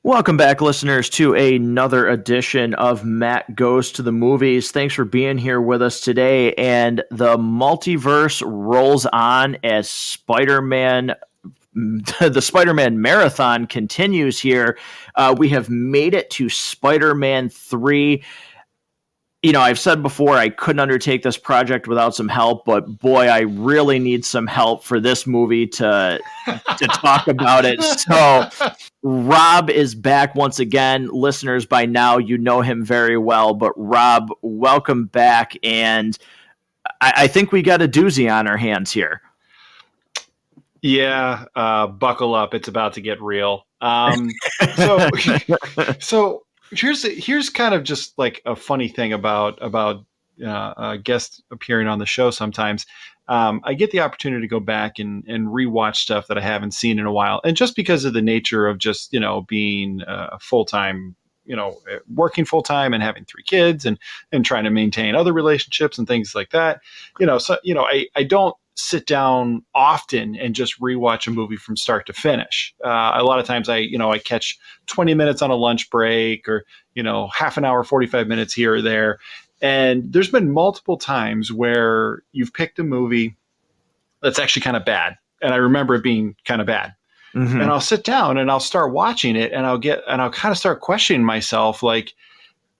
Welcome back, listeners, to another edition of Matt Goes to the Movies. Thanks for being here with us today. And the multiverse rolls on as Spider-Man, the Spider-Man marathon continues here. We have made it to Spider-Man 3. You know, I've said before I couldn't undertake this project without some help, but boy, I really need some help for this movie to talk about it. So Rob is back once again. Listeners, by now you know him very well, but Rob, welcome back. And I think we got a doozy on our hands here. Yeah, buckle up. It's about to get real. So here's kind of just like a funny thing about guests appearing on the show sometimes. I get the opportunity to go back and rewatch stuff that I haven't seen in a while. And just because of the nature of just, being full-time, working full-time and having 3 kids and trying to maintain other relationships and things like that, I don't sit down often and just rewatch a movie from start to finish. A lot of times I catch 20 minutes on a lunch break or, half an hour, 45 minutes here or there. And there's been multiple times where you've picked a movie that's actually kind of bad. And I remember it being kind of bad. Mm-hmm. And I'll sit down and I'll start watching it and I'll kind of start questioning myself, like,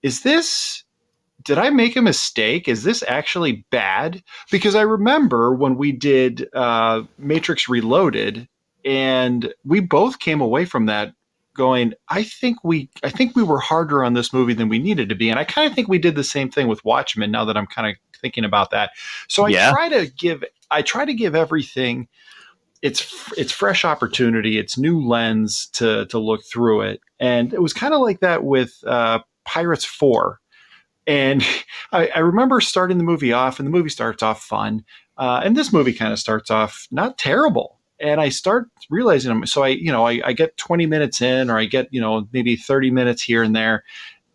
did I make a mistake? Is this actually bad? Because I remember when we did Matrix Reloaded and we both came away from that going, I think we were harder on this movie than we needed to be. And I kind of think we did the same thing with Watchmen now that I'm kind of thinking about that. So I try to give everything it's fresh opportunity, it's new lens to look through it. And it was kind of like that with Pirates 4. And I remember starting the movie off, and the movie starts off fun. And this movie kind of starts off not terrible. And I start realizing, so I get 20 minutes in, or I get, maybe 30 minutes here and there.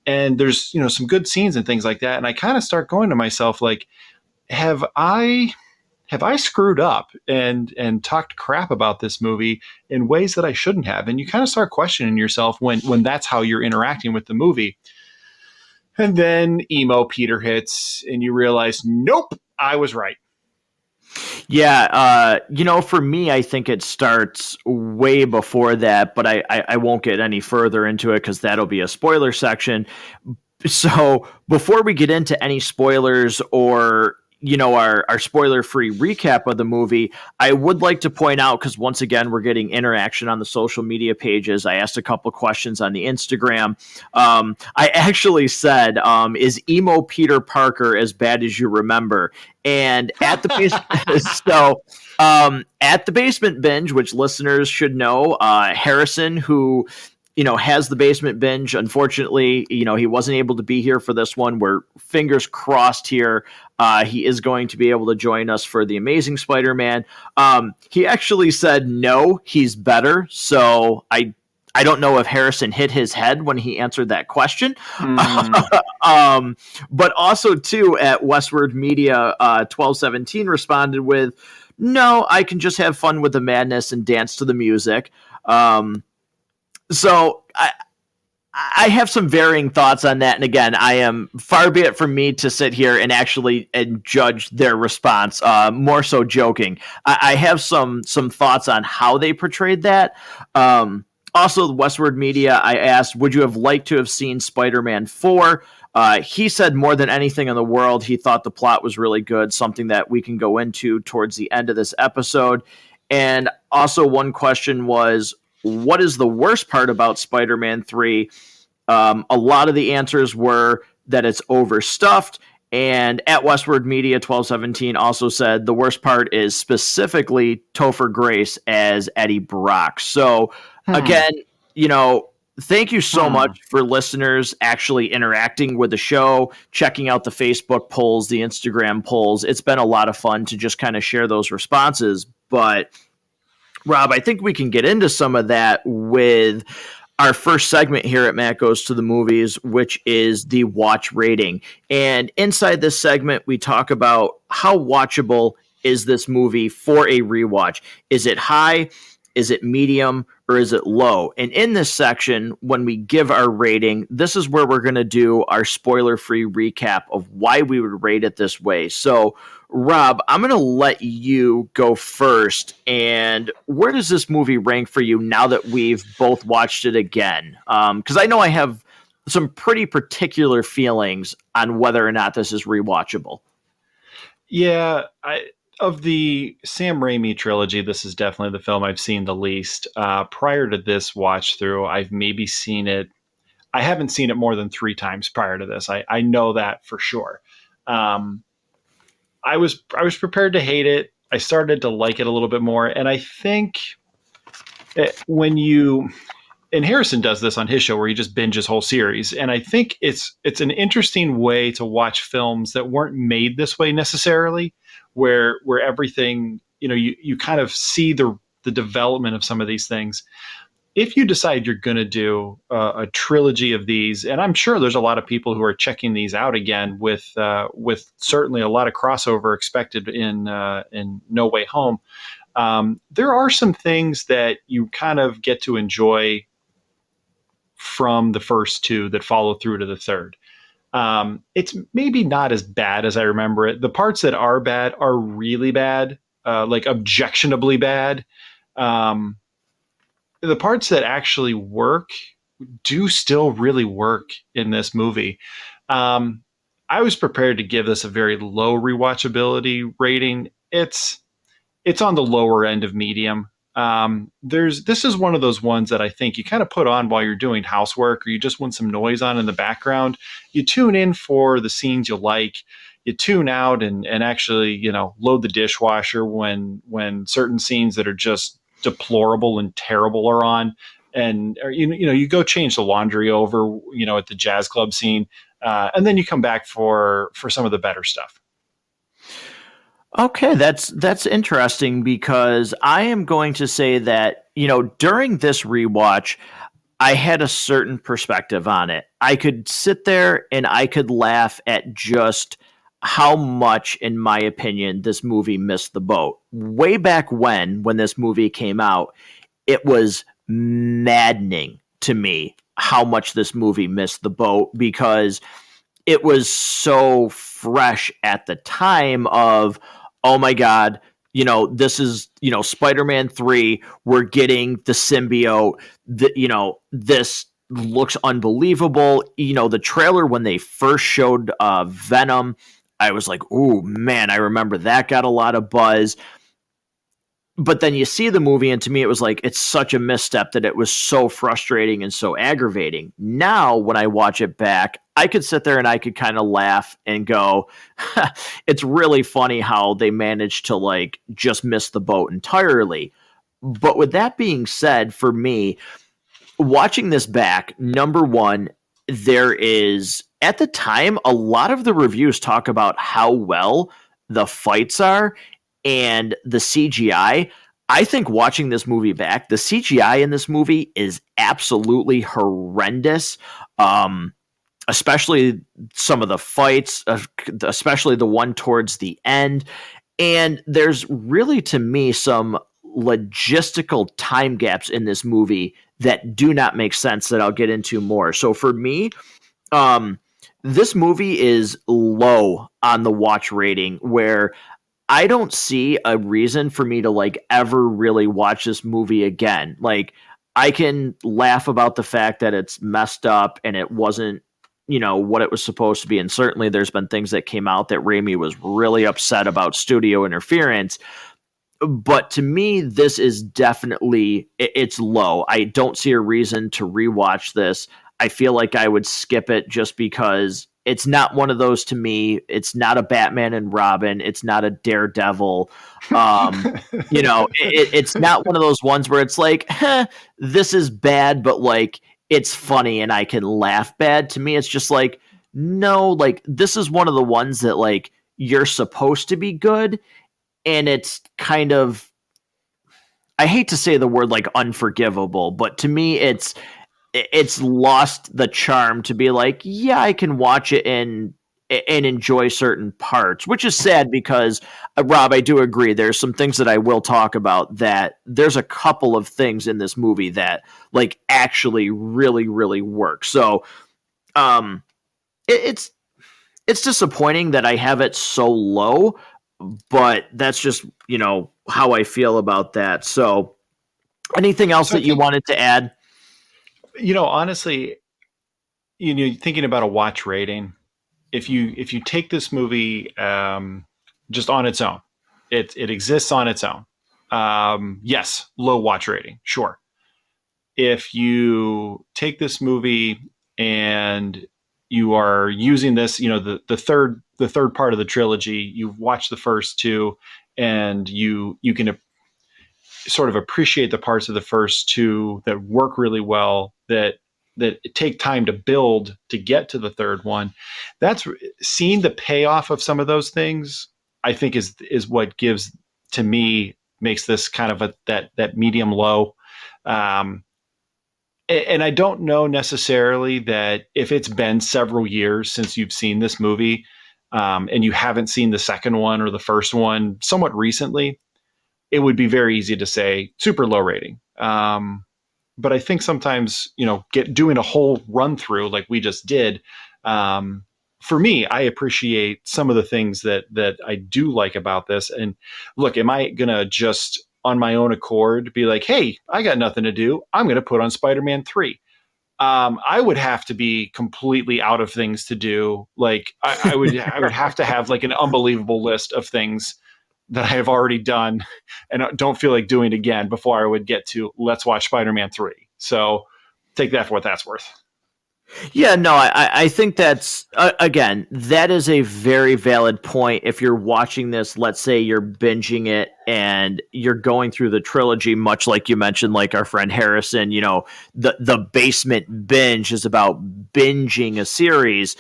And there's, some good scenes and things like that. And I kind of start going to myself, like, have I screwed up and talked crap about this movie in ways that I shouldn't have? And you kind of start questioning yourself when that's how you're interacting with the movie. And then emo Peter hits and you realize, nope, I was right. Yeah, for me, I think it starts way before that, but I won't get any further into it because that'll be a spoiler section. So before we get into any spoilers or our spoiler-free recap of the movie, I would like to point out, because once again, we're getting interaction on the social media pages. I asked a couple questions on the Instagram. I actually said, is emo Peter Parker as bad as you remember? And at the at the Basement Binge, which listeners should know, Harrison, who has the Basement Binge. Unfortunately, he wasn't able to be here for this one. We're fingers crossed here. He is going to be able to join us for The Amazing Spider-Man. He actually said, no, he's better. So I don't know if Harrison hit his head when he answered that question. But also, too, at Westward Media, 1217 responded with, no, I can just have fun with the madness and dance to the music. So I have some varying thoughts on that. And again, I am far be it from me to sit here and actually judge their response, more so joking. I have some thoughts on how they portrayed that. Also, the Westward Media, I asked, would you have liked to have seen Spider-Man 4? He said more than anything in the world, he thought the plot was really good, something that we can go into towards the end of this episode. And also one question was, what is the worst part about Spider-Man 3? A lot of the answers were that it's overstuffed. And at Westward Media 1217 also said the worst part is specifically Topher Grace as Eddie Brock. So again, thank you so much for listeners actually interacting with the show, checking out the Facebook polls, the Instagram polls. It's been a lot of fun to just kind of share those responses. But Rob, I think we can get into some of that with our first segment here at Matt Goes to the Movies, which is the watch rating. And inside this segment, we talk about how watchable is this movie for a rewatch. Is it high? Is it medium or is it low? And in this section, when we give our rating, this is where we're going to do our spoiler free recap of why we would rate it this way. So, Rob, I'm going to let you go first. And where does this movie rank for you now that we've both watched it again? Because I know I have some pretty particular feelings on whether or not this is rewatchable. Yeah, of the Sam Raimi trilogy, this is definitely the film I've seen the least. Prior to this watch through, I've maybe seen it. I haven't seen it more than 3 times prior to this. I know that for sure. Um, I was prepared to hate it. I started to like it a little bit more, and I think when you and Harrison does this on his show where he just binges whole series, and I think it's an interesting way to watch films that weren't made this way necessarily, where everything, you kind of see the development of some of these things. If you decide you're going to do a trilogy of these, and I'm sure there's a lot of people who are checking these out again with certainly a lot of crossover expected in No Way Home. There are some things that you kind of get to enjoy from the first two that follow through to the third. It's maybe not as bad as I remember it. The parts that are bad are really bad, like objectionably bad. Um, the parts that actually work do still really work in this movie. Um, I was prepared to give this a very low rewatchability rating. It's on the lower end of medium. This is one of those ones that I think you kind of put on while you're doing housework, or you just want some noise on in the background. You tune in for the scenes you like. You tune out and actually, load the dishwasher when certain scenes that are just deplorable and terrible are on. And you go change the laundry over, at the jazz club scene, and then you come back for some of the better stuff. Okay, that's interesting because I am going to say that, during this rewatch, I had a certain perspective on it. I could sit there and I could laugh at just how much, in my opinion, this movie missed the boat. Way back when this movie came out, it was maddening to me how much this movie missed the boat because it was so fresh at the time of, oh my God, this is, Spider-Man 3, we're getting the symbiote, this looks unbelievable. The trailer when they first showed Venom, I was like, ooh, man, I remember that got a lot of buzz. But then you see the movie, and to me, it was like, it's such a misstep that it was so frustrating and so aggravating. Now, when I watch it back, I could sit there and I could kind of laugh and go, it's really funny how they managed to just miss the boat entirely. But with that being said, for me, watching this back, number one, there is, at the time, a lot of the reviews talk about how well the fights are and the CGI. I think watching this movie back, the CGI in this movie is absolutely horrendous. Especially some of the fights, especially the one towards the end. And there's really, to me, some logistical time gaps in this movie that do not make sense that I'll get into more. So for me, this movie is low on the watch rating, where I don't see a reason for me to ever really watch this movie again. I can laugh about the fact that it's messed up and it wasn't, what it was supposed to be. And certainly there's been things that came out that Raimi was really upset about studio interference. But to me, this is definitely, it's low. I don't see a reason to rewatch this. I feel like I would skip it just because it's not one of those to me. It's not a Batman and Robin. It's not a Daredevil. It's not one of those ones where it's like, this is bad, but it's funny and I can laugh bad. To me, it's just no, this is one of the ones that you're supposed to be good. And it's kind of, I hate to say the word unforgivable, but to me, it's lost the charm to be yeah, I can watch it and and enjoy certain parts, which is sad because, Rob, I do agree. There's some things that I will talk about that there's a couple of things in this movie that like actually really, really work. So um, it's disappointing that I have it so low, but that's just, how I feel about that. So anything else So I that you think, wanted to add? honestly, thinking about a watch rating, if you take this movie just on its own, it exists on its own. Yes, low watch rating, sure. If you take this movie and you are using this, the third part of the trilogy, you've watched the first two, and you can sort of appreciate the parts of the first two that work really well, that take time to build to get to the third one. That's seeing the payoff of some of those things, I think, is what gives, to me, makes this kind of that medium low. um, and I don't know necessarily that if it's been several years since you've seen this movie, and you haven't seen the second one or the first one somewhat recently, it would be very easy to say super low rating. But I think sometimes, doing a whole run through like we just did, um, for me, I appreciate some of the things that I do like about this. And look, am I gonna just on my own accord be like, hey, I got nothing to do, I'm gonna put on Spider-Man 3? I would have to be completely out of things to do. Like I would have to have like an unbelievable list of things that I have already done and don't feel like doing again before I would get to let's watch Spider-Man 3. So take that for what that's worth. Yeah, no, I think that's, again, that is a very valid point. If you're watching this, let's say you're binging it and you're going through the trilogy, much like you mentioned, like our friend Harrison, the basement binge is about binging a series.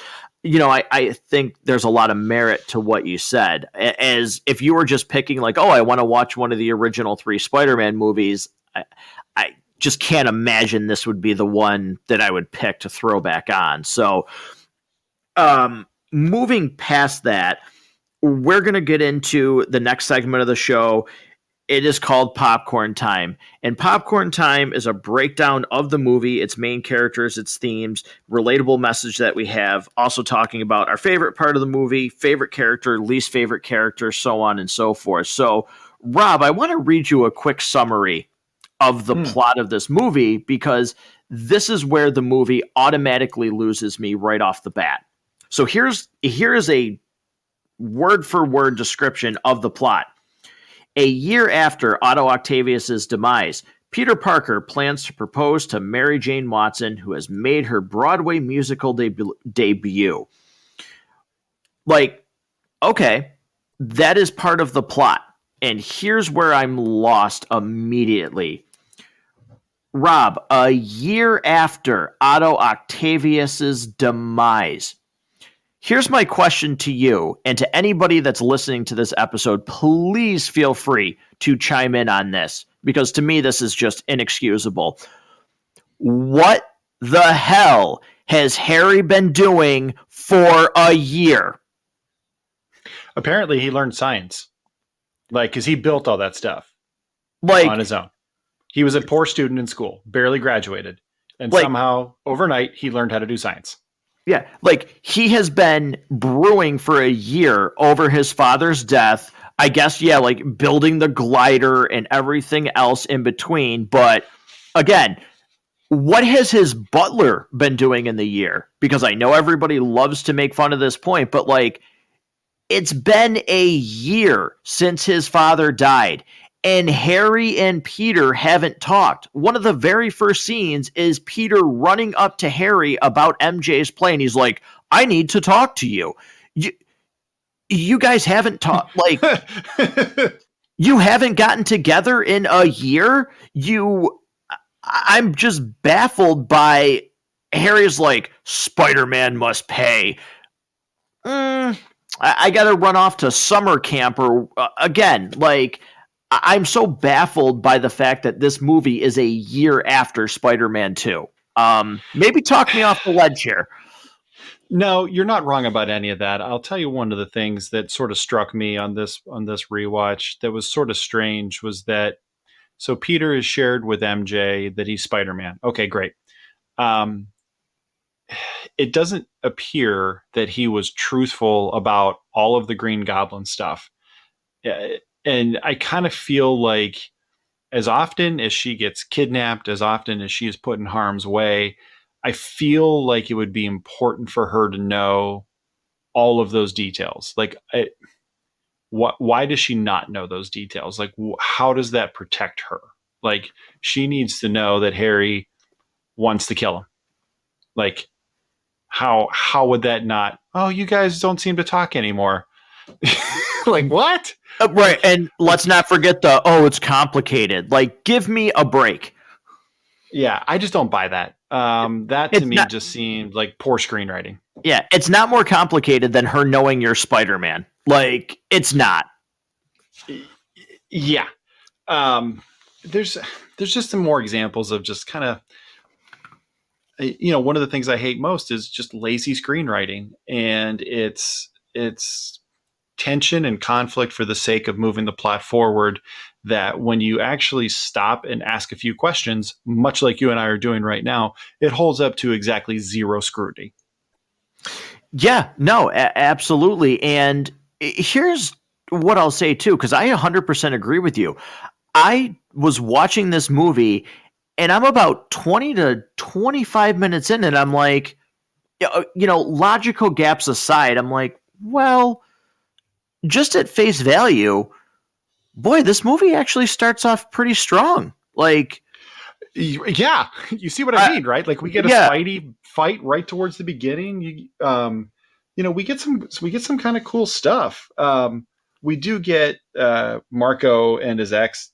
I think there's a lot of merit to what you said. As if you were just picking, like, oh, I want to watch one of the original three Spider-Man movies, I just can't imagine this would be the one that I would pick to throw back on. So, moving past that, we're going to get into the next segment of the show. It is called Popcorn Time. And Popcorn Time is a breakdown of the movie, its main characters, its themes, relatable message that we have, also talking about our favorite part of the movie, favorite character, least favorite character, so on and so forth. So, Rob, I want to read you a quick summary of the plot of this movie, because this is where the movie automatically loses me right off the bat. So here is a word for word description of the plot. A year after Otto Octavius's demise, Peter Parker plans to propose to Mary Jane Watson, who has made her Broadway musical debut. Like, okay, that is part of the plot. And here's where I'm lost immediately. Rob, a year after Otto Octavius's demise. Here's my question to you and to anybody that's listening to this episode. Please feel free to chime in on this, because to me, this is just inexcusable. What the hell has Harry been doing for a year? Apparently, he learned science, because he built all that stuff Like, on his own. He was a poor student in school, barely graduated, and Like- somehow overnight he learned how to do science. yeah, like he has been brewing for a year over his father's death. I guess, yeah, like building the glider and everything else in between. But again, what has his butler been doing in the year? Because I know everybody loves to make fun of this point, but like, it's been a year since his father died, and Harry and Peter haven't talked. One of the very first scenes is Peter running up to Harry about MJ's plane. He's like, I need to talk to you. You guys haven't talked, like, you haven't gotten together in a year? I'm just baffled by Harry's like, Spider-Man must pay. I got to run off to summer camp, or again, like, I'm so baffled by the fact that this movie is a year after Spider-Man 2. Maybe talk me off the ledge here. No, you're not wrong about any of that. I'll tell you one of the things that sort of struck me on this rewatch that was sort of strange was that so Peter is shared with MJ that he's Spider-Man. Okay, great. Um, it doesn't appear that he was truthful about all of the Green Goblin stuff. And I kind of feel like as often as she gets kidnapped, as often as she is put in harm's way, I feel like it would be important for her to know all of those details. Like, why does she not know those details? Like, how does that protect her? Like, she needs to know that Harry wants to kill him. Like, how would that not? Oh, you guys don't seem to talk anymore. Like what? Right, and let's not forget it's complicated. Like, give me a break. Yeah, I just don't buy that. That to It's me not. just seemed like poor screenwriting. Yeah, it's not more complicated than her knowing you're Spider-Man. Like, it's not. Yeah. There's just some more examples of just kind of one of the things I hate most is just lazy screenwriting, and it's tension and conflict for the sake of moving the plot forward, that when you actually stop and ask a few questions, much like you and I are doing right now, it holds up to exactly zero scrutiny. Yeah, no, absolutely. And here's what I'll say too, because I 100% agree with you. I was watching this movie and I'm about 20 to 25 minutes in, and I'm like, logical gaps aside, I'm like, well, just at face value, boy, this movie actually starts off pretty strong. Like, Yeah, you see what I mean, right? Like we get a yeah, Spidey fight right towards the beginning. We get some kind of cool stuff. We do get Marco and his ex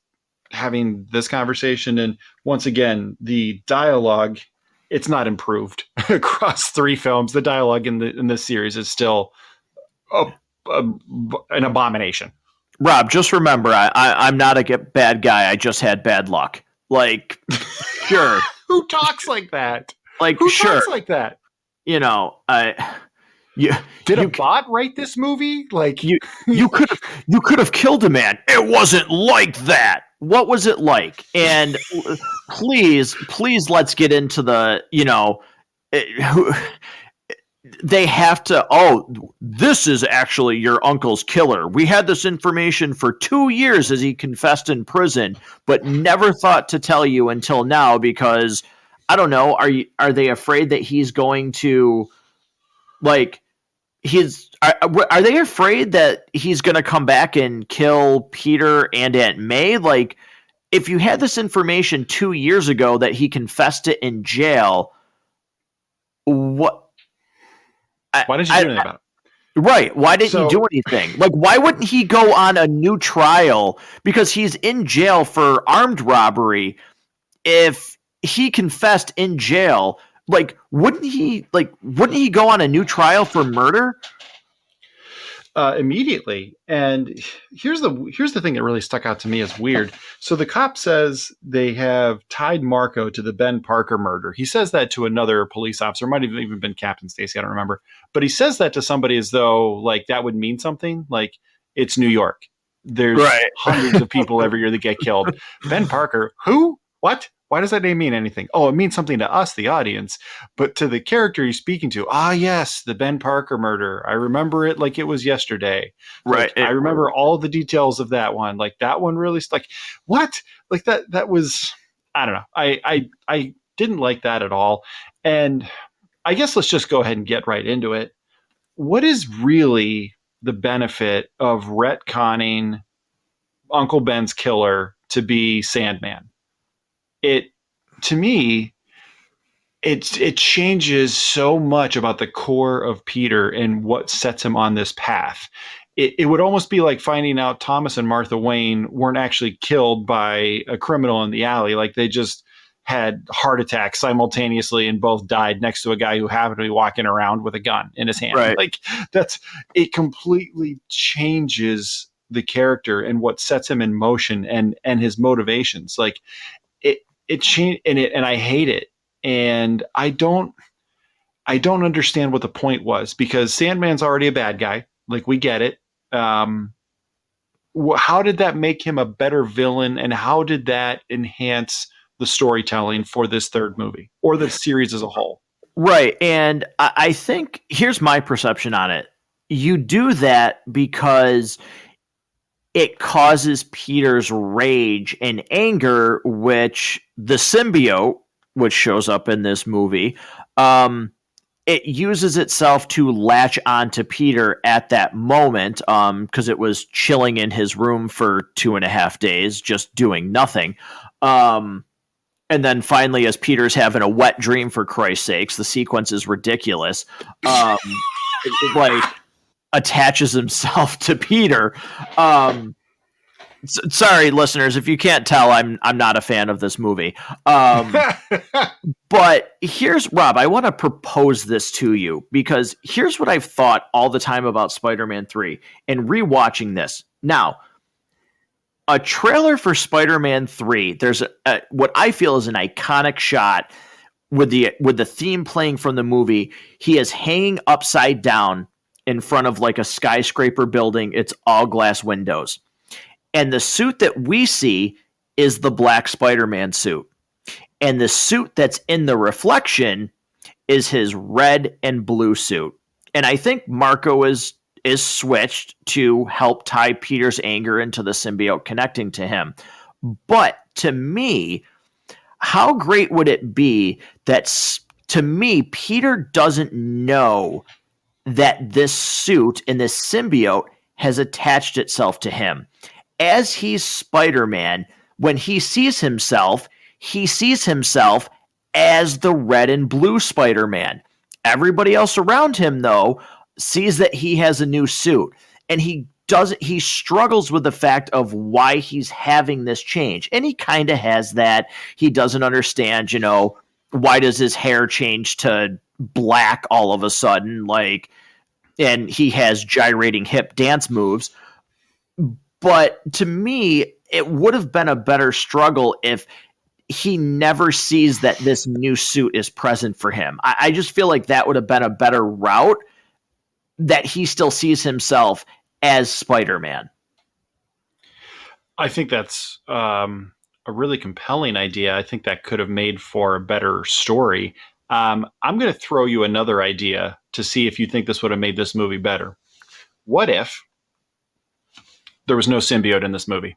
having this conversation, and once again, the dialogue, it's not improved across three films. The dialogue in this series is still a, a, an abomination. Rob, just remember, I'm not a bad guy. I just had bad luck. Like, sure. Who talks like that? Like, Who sure. talks like that? You Did a bot write this movie? Like you could have killed a man. It wasn't like that. What was it like? And please, let's get into the they have to. Oh, this is actually your uncle's killer. We had this information for 2 years as he confessed in prison, but never thought to tell you until now because I don't know. Are they afraid that he's going to like? Are they afraid that he's going to come back and kill Peter and Aunt May? Like, if you had this information 2 years ago that he confessed it in jail, what? Why didn't you do anything about it? Right. Why didn't you do anything? Like, why wouldn't he go on a new trial? Because he's in jail for armed robbery. If he confessed in jail, wouldn't he go on a new trial for murder? Immediately. And here's the thing that really stuck out to me as weird. So the cop says they have tied Marco to the Ben Parker murder. He says that to another police officer. Might have even been Captain Stacy. I don't remember. But he says that to somebody as though like that would mean something. Like it's New York. There's hundreds of people every year that get killed. Ben Parker, who? What? Why does that name mean anything? Oh, it means something to us, the audience, but to the character he's speaking to. Ah, yes, the Ben Parker murder. I remember it like it was yesterday. Right. Like, I remember all the details of that one. Like that one really, like what? Like that was. I don't know. I didn't like that at all. And I guess let's just go ahead and get right into it. What is really the benefit of retconning Uncle Ben's killer to be Sandman? It to me it changes so much about the core of Peter and what sets him on this path. It would almost be like finding out Thomas and Martha Wayne weren't actually killed by a criminal in the alley. Like they just had heart attacks simultaneously and both died next to a guy who happened to be walking around with a gun in his hand. Right. Like it completely changes the character and what sets him in motion and his motivations. Like it changed and I hate it. And I don't I don't understand what the point was, because Sandman's already a bad guy. Like, we get it. Um, how did that make him a better villain, and how did that enhance the storytelling for this third movie or the series as a whole? Right. And I think here's my perception on it. You do that because it causes Peter's rage and anger, which the symbiote, which shows up in this movie, it uses itself to latch onto Peter at that moment, because it was chilling in his room for 2.5 days, just doing nothing. And then finally, as Peter's having a wet dream, for Christ's sakes, the sequence is ridiculous. It, like, attaches himself to Peter. Sorry, listeners, if you can't tell, I'm not a fan of this movie. But here's Rob. I want to propose this to you, because here's what I've thought all the time about Spider-Man 3 and rewatching this. Now, a trailer for Spider-Man 3, there's what I feel is an iconic shot with the theme playing from the movie. He is hanging upside down in front of like a skyscraper building. It's all glass windows. And the suit that we see is the black Spider-Man suit. And the suit that's in the reflection is his red and blue suit. And I think Marco is switched to help tie Peter's anger into the symbiote connecting to him. But to me, how great would it be that, to me, Peter doesn't know that this suit and this symbiote has attached itself to him. As he's Spider-Man, when he sees himself as the red and blue Spider-Man. Everybody else around him, though, sees that he has a new suit, and he struggles with the fact of why he's having this change. And he kind of has that. He doesn't understand, why does his hair change to black all of a sudden, and he has gyrating hip dance moves. But to me, it would have been a better struggle if he never sees that this new suit is present for him. I just feel like that would have been a better route, that he still sees himself as Spider-Man. I think that's a really compelling idea. I think that could have made for a better story. I'm going to throw you another idea to see if you think this would have made this movie better. What if there was no symbiote in this movie?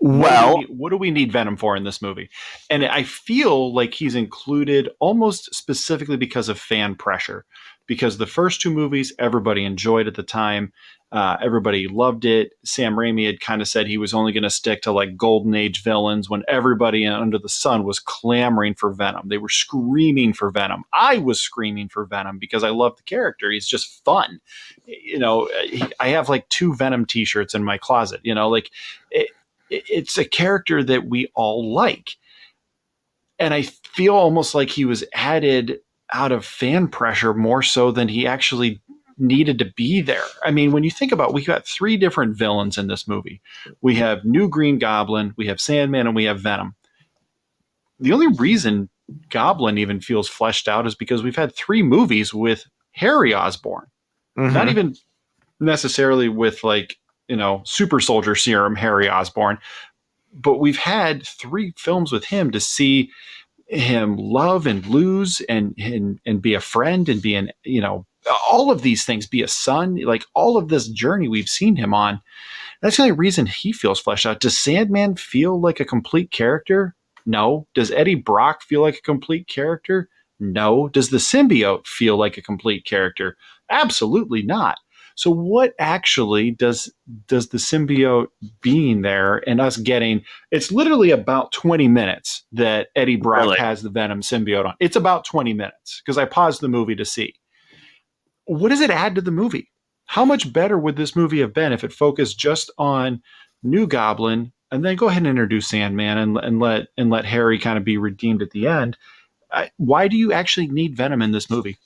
Well, what do we need Venom for in this movie? And I feel like he's included almost specifically because of fan pressure, because the first two movies everybody enjoyed at the time. Everybody loved it. Sam Raimi had kind of said he was only going to stick to like golden age villains, when everybody under the sun was clamoring for Venom. They were screaming for Venom. I was screaming for Venom because I love the character. He's just fun. I have like 2 Venom t-shirts in my closet, it's a character that we all like. And I feel almost like he was added out of fan pressure more so than he actually needed to be there. I mean, when you think about it, we got 3 different villains in this movie. We have New Green Goblin, we have Sandman, and we have Venom. The only reason Goblin even feels fleshed out is because we've had 3 movies with Harry Osborn. Mm-hmm. Not even necessarily with super soldier serum Harry Osborn, but we've had 3 films with him to see him love and lose and be a friend and be all of these things, be a son, like all of this journey we've seen him on. That's the only reason he feels fleshed out. Does Sandman feel like a complete character? No. Does Eddie Brock feel like a complete character? No. Does the symbiote feel like a complete character? Absolutely not. So what actually does the symbiote being there and us getting, it's literally about 20 minutes that Eddie Brock has the Venom symbiote on. It's about 20 minutes because I paused the movie to see. What does it add to the movie? How much better would this movie have been if it focused just on New Goblin and then go ahead and introduce Sandman and let Harry kind of be redeemed at the end? Why do you actually need Venom in this movie?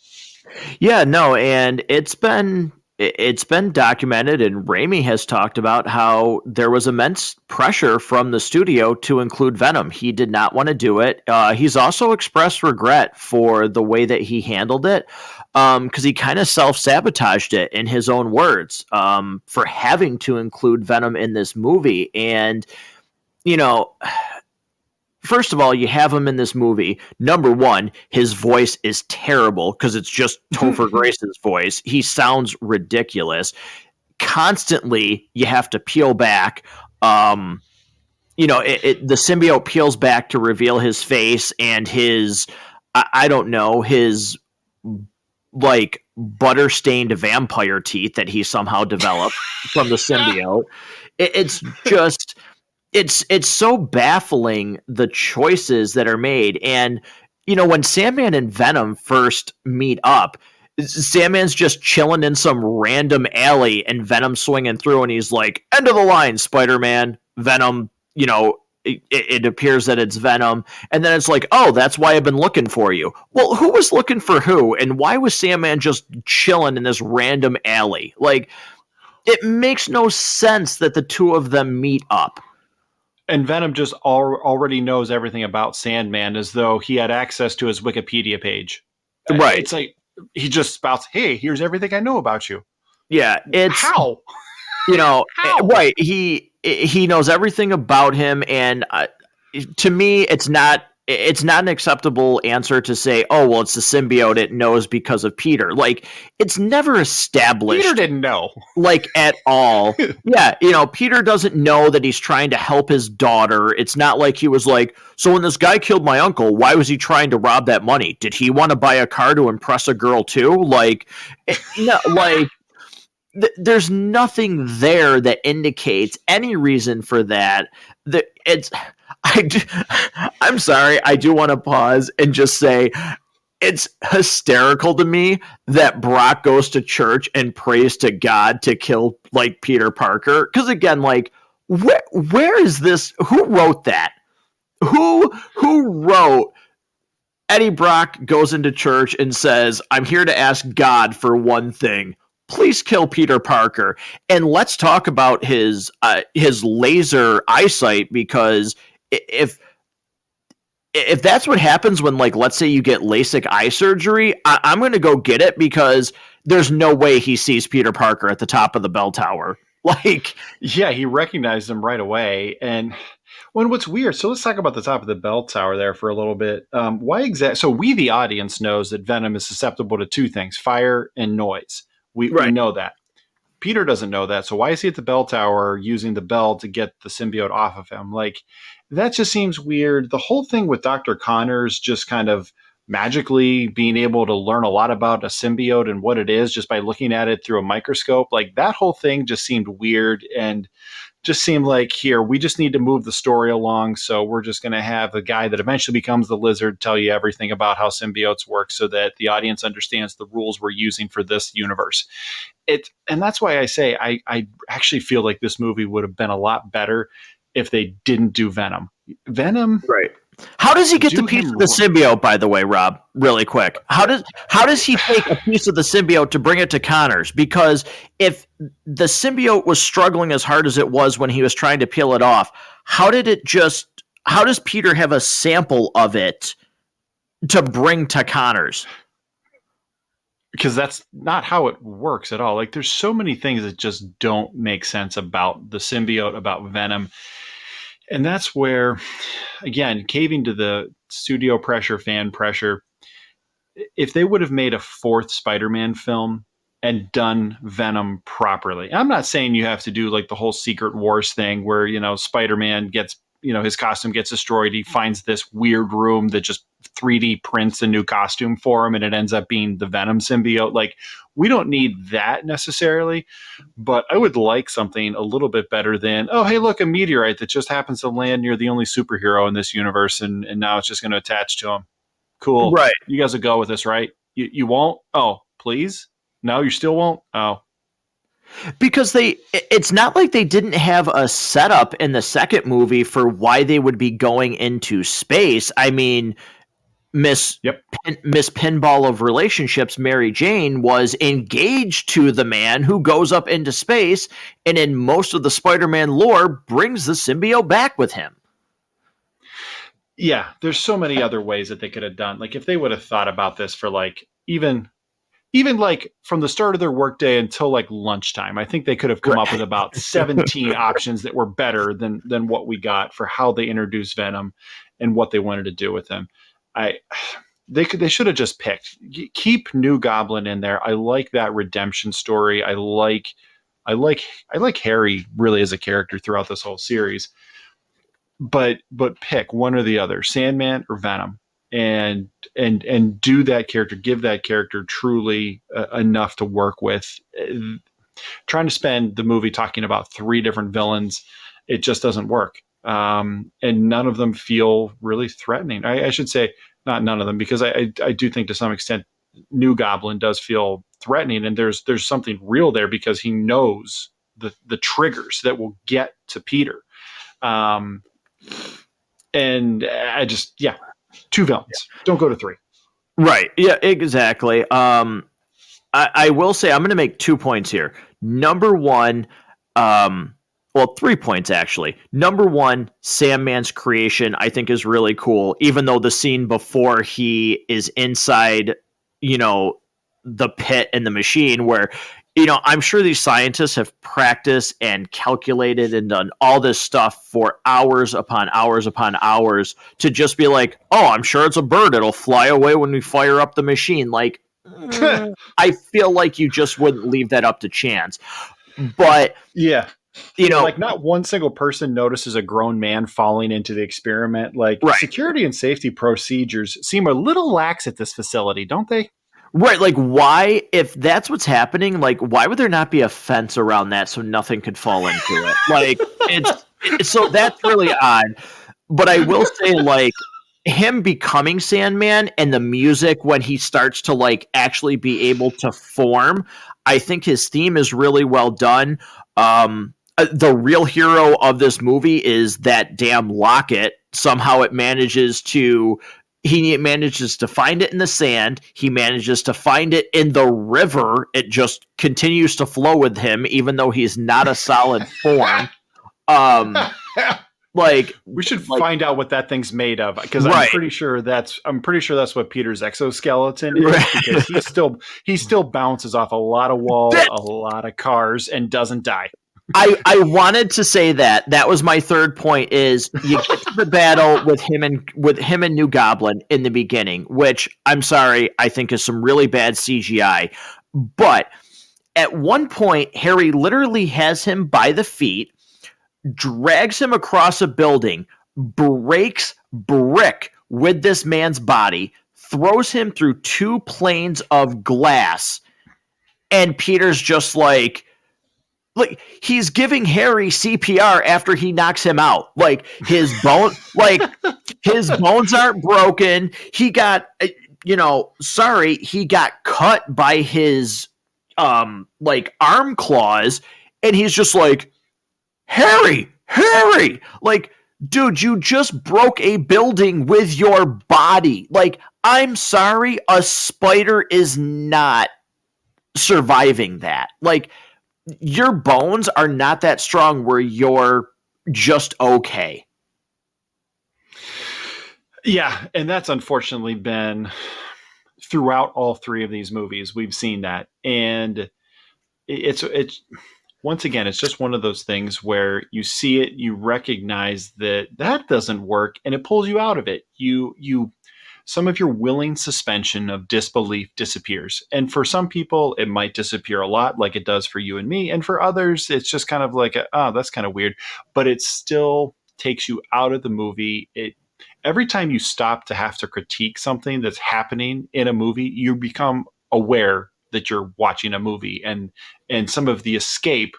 Yeah, no, and it's been it's been documented, and Raimi has talked about how there was immense pressure from the studio to include Venom. He did not want to do it. He's also expressed regret for the way that he handled it, because he kind of self-sabotaged it in his own words, for having to include Venom in this movie. And, you know, first of all, you have him in this movie. Number one, his voice is terrible because it's just Topher Grace's voice. He sounds ridiculous. Constantly, you have to peel back. The symbiote peels back to reveal his face and his, I don't know, his like butter stained vampire teeth that he somehow developed from the symbiote. It's just it's so baffling, the choices that are made. And when Sandman and Venom first meet up, Sandman's just chilling in some random alley and Venom swinging through, and he's like, end of the line, Spider-Man. Venom, it appears that it's Venom, and then it's like, oh, that's why I've been looking for you. Well, who was looking for who, and why was Sandman just chilling in this random alley? Like, it makes no sense that the two of them meet up. And Venom just already knows everything about Sandman, as though he had access to his Wikipedia page. Right. It's like he just spouts, hey, here's everything I know about you. Yeah. It's how? How? Right. He knows everything about him. And to me, it's not an acceptable answer to say, oh, well, it's the symbiote it knows because of Peter. Like, it's never established. Peter didn't know. Like, at all. Yeah, Peter doesn't know that he's trying to help his daughter. It's not like he was like, so when this guy killed my uncle, why was he trying to rob that money? Did he want to buy a car to impress a girl too? Like, no, like, there's nothing there that indicates any reason for that. I'm sorry, I do want to pause and just say it's hysterical to me that Brock goes to church and prays to God to kill like Peter Parker. Because again, like, where is this? Who wrote that? Who wrote Eddie Brock goes into church and says, I'm here to ask God for one thing. Please kill Peter Parker. And let's talk about his laser eyesight, because if that's what happens when, like, let's say you get LASIK eye surgery, I'm going to go get it, because there's no way he sees Peter Parker at the top of the bell tower. Like, yeah, he recognized him right away. And what's weird, so let's talk about the top of the bell tower there for a little bit. So we, the audience, knows that Venom is susceptible to two things, fire and noise. We know that. Peter doesn't know that. So why is he at the bell tower using the bell to get the symbiote off of him? Like, that just seems weird. The whole thing with Dr. Connors just kind of magically being able to learn a lot about a symbiote and what it is just by looking at it through a microscope, like, that whole thing just seemed weird, and just seemed like, here, we just need to move the story along. So we're just going to have the guy that eventually becomes the Lizard tell you everything about how symbiotes work so that the audience understands the rules we're using for this universe. And that's why I say I actually feel like this movie would have been a lot better if they didn't do Venom. Right. How does he get the piece of the symbiote, by the way, Rob? Really quick. How does he take a piece of the symbiote to bring it to Connors? Because if the symbiote was struggling as hard as it was when he was trying to peel it off, how does Peter have a sample of it to bring to Connors? Because that's not how it works at all. Like, there's so many things that just don't make sense about the symbiote, about Venom. And that's where, again, caving to the studio pressure, fan pressure, if they would have made a fourth Spider-Man film and done Venom properly. I'm not saying you have to do like the whole Secret Wars thing where, Spider-Man gets, his costume gets destroyed. He finds this weird room that just 3D prints a new costume for him, and it ends up being the Venom symbiote. Like, we don't need that necessarily, but I would like something a little bit better than, oh, hey, look, a meteorite that just happens to land near the only superhero in this universe, and now it's just going to attach to him. Cool. Right. You guys will go with this, right? You won't? Oh, please? No, you still won't? Oh. Because it's not like they didn't have a setup in the second movie for why they would be going into space. I mean, Miss Yep. Miss Pinball of Relationships, Mary Jane, was engaged to the man who goes up into space, and in most of the Spider-Man lore, brings the symbiote back with him. Yeah, there's so many other ways that they could have done. Like if they would have thought about this for like even like from the start of their workday until like lunchtime, I think they could have come up with about 17 options that were better than what we got for how they introduced Venom and what they wanted to do with him. I they should have just picked. Keep New Goblin in there. I like that redemption story. I like Harry really as a character throughout this whole series. But pick one or the other, Sandman or Venom, and do that character, give that character truly enough to work with. Trying to spend the movie talking about three different villains, it just doesn't work. And none of them feel really threatening. I should say not none of them, because I do think to some extent New Goblin does feel threatening, and there's something real there because he knows the triggers that will get to Peter. And I just, yeah, two villains. Don't go to three. Right. Yeah, exactly. I will say I'm going to make 2 points here. Number one, well, 3 points actually. Number one, Sandman's creation I think is really cool, even though the scene before he is inside, you know, the pit and the machine where, you know, I'm sure these scientists have practiced and calculated and done all this stuff for hours upon hours upon hours to just be like, oh, I'm sure it's a bird. It'll fly away when we fire up the machine. Like, I feel like you just wouldn't leave that up to chance. But, Yeah. you know, Like not one single person notices a grown man falling into the experiment. Like right. security and safety procedures seem a little lax at this facility, don't they? Right, like why, if that's what's happening, like why would there not be a fence around that so nothing could fall into it? Like so that's really odd. But I will say, like, him becoming Sandman and the music when he starts to like actually be able to form, I think his theme is really well done. The real hero of this movie is that damn locket. Somehow it manages to he manages to find it in the sand. He manages to find it in the river. It just continues to flow with him, even though he's not a solid form. Like we should find out what that thing's made of, because right. I'm pretty sure that's what Peter's exoskeleton is, right. Because he still bounces off a lot of walls, a lot of cars, and doesn't die. I wanted to say that was my third point. Is you get to the battle with him and New Goblin in the beginning, which I'm sorry, I think is some really bad CGI. But at one point, Harry literally has him by the feet, drags him across a building, breaks brick with this man's body, throws him through 2 planes of glass, and Peter's just like he's giving Harry CPR after he knocks him out. Like his bones aren't broken. He got, he got cut by his arm claws, and he's just like, Harry, like, dude, you just broke a building with your body. Like, I'm sorry, a spider is not surviving that. Like, your bones are not that strong where you're just okay. Yeah, and that's unfortunately been throughout all 3 of these movies. We've seen that, and it's once again, it's just one of those things where you see it, you recognize that doesn't work, and it pulls you out of it. You some of your willing suspension of disbelief disappears. And for some people, it might disappear a lot, like it does for you and me. And for others, it's just kind of like, that's kind of weird. But it still takes you out of the movie. Every time you stop to have to critique something that's happening in a movie, you become aware that you're watching a movie, and some of the escape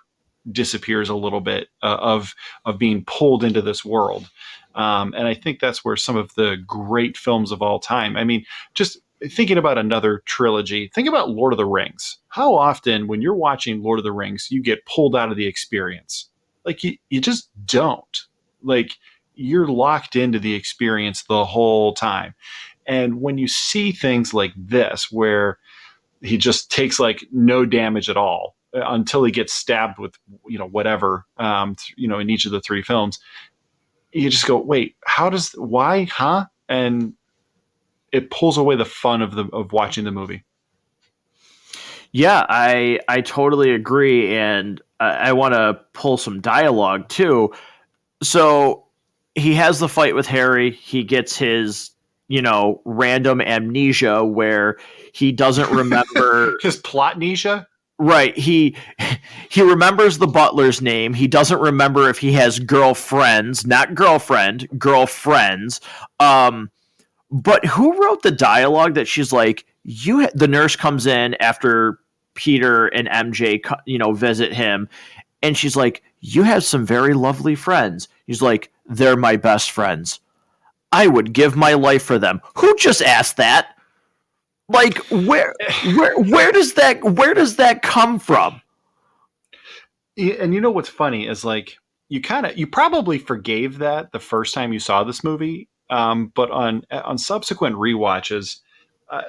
disappears a little bit of being pulled into this world. And I think that's where some of the great films of all time, I mean, just thinking about another trilogy, think about Lord of the Rings. How often when you're watching Lord of the Rings, you get pulled out of the experience? Like you just don't. Like you're locked into the experience the whole time. And when you see things like this, where he just takes like no damage at all until he gets stabbed with, whatever, in each of the three films, you just go, wait, why, huh? And it pulls away the fun of watching the movie. Yeah, I totally agree, and I want to pull some dialogue too. So he has the fight with Harry. He gets his, random amnesia where he doesn't remember. His plotnesia. Right. He remembers the butler's name. He doesn't remember if he has girlfriends, not girlfriend, girlfriends. But who wrote the dialogue that she's like, the nurse comes in after Peter and MJ, visit him, and she's like, you have some very lovely friends. He's like, they're my best friends. I would give my life for them. Who just asked that? Like, where does that come from? And you know what's funny is like you probably forgave that the first time you saw this movie, but on subsequent rewatches,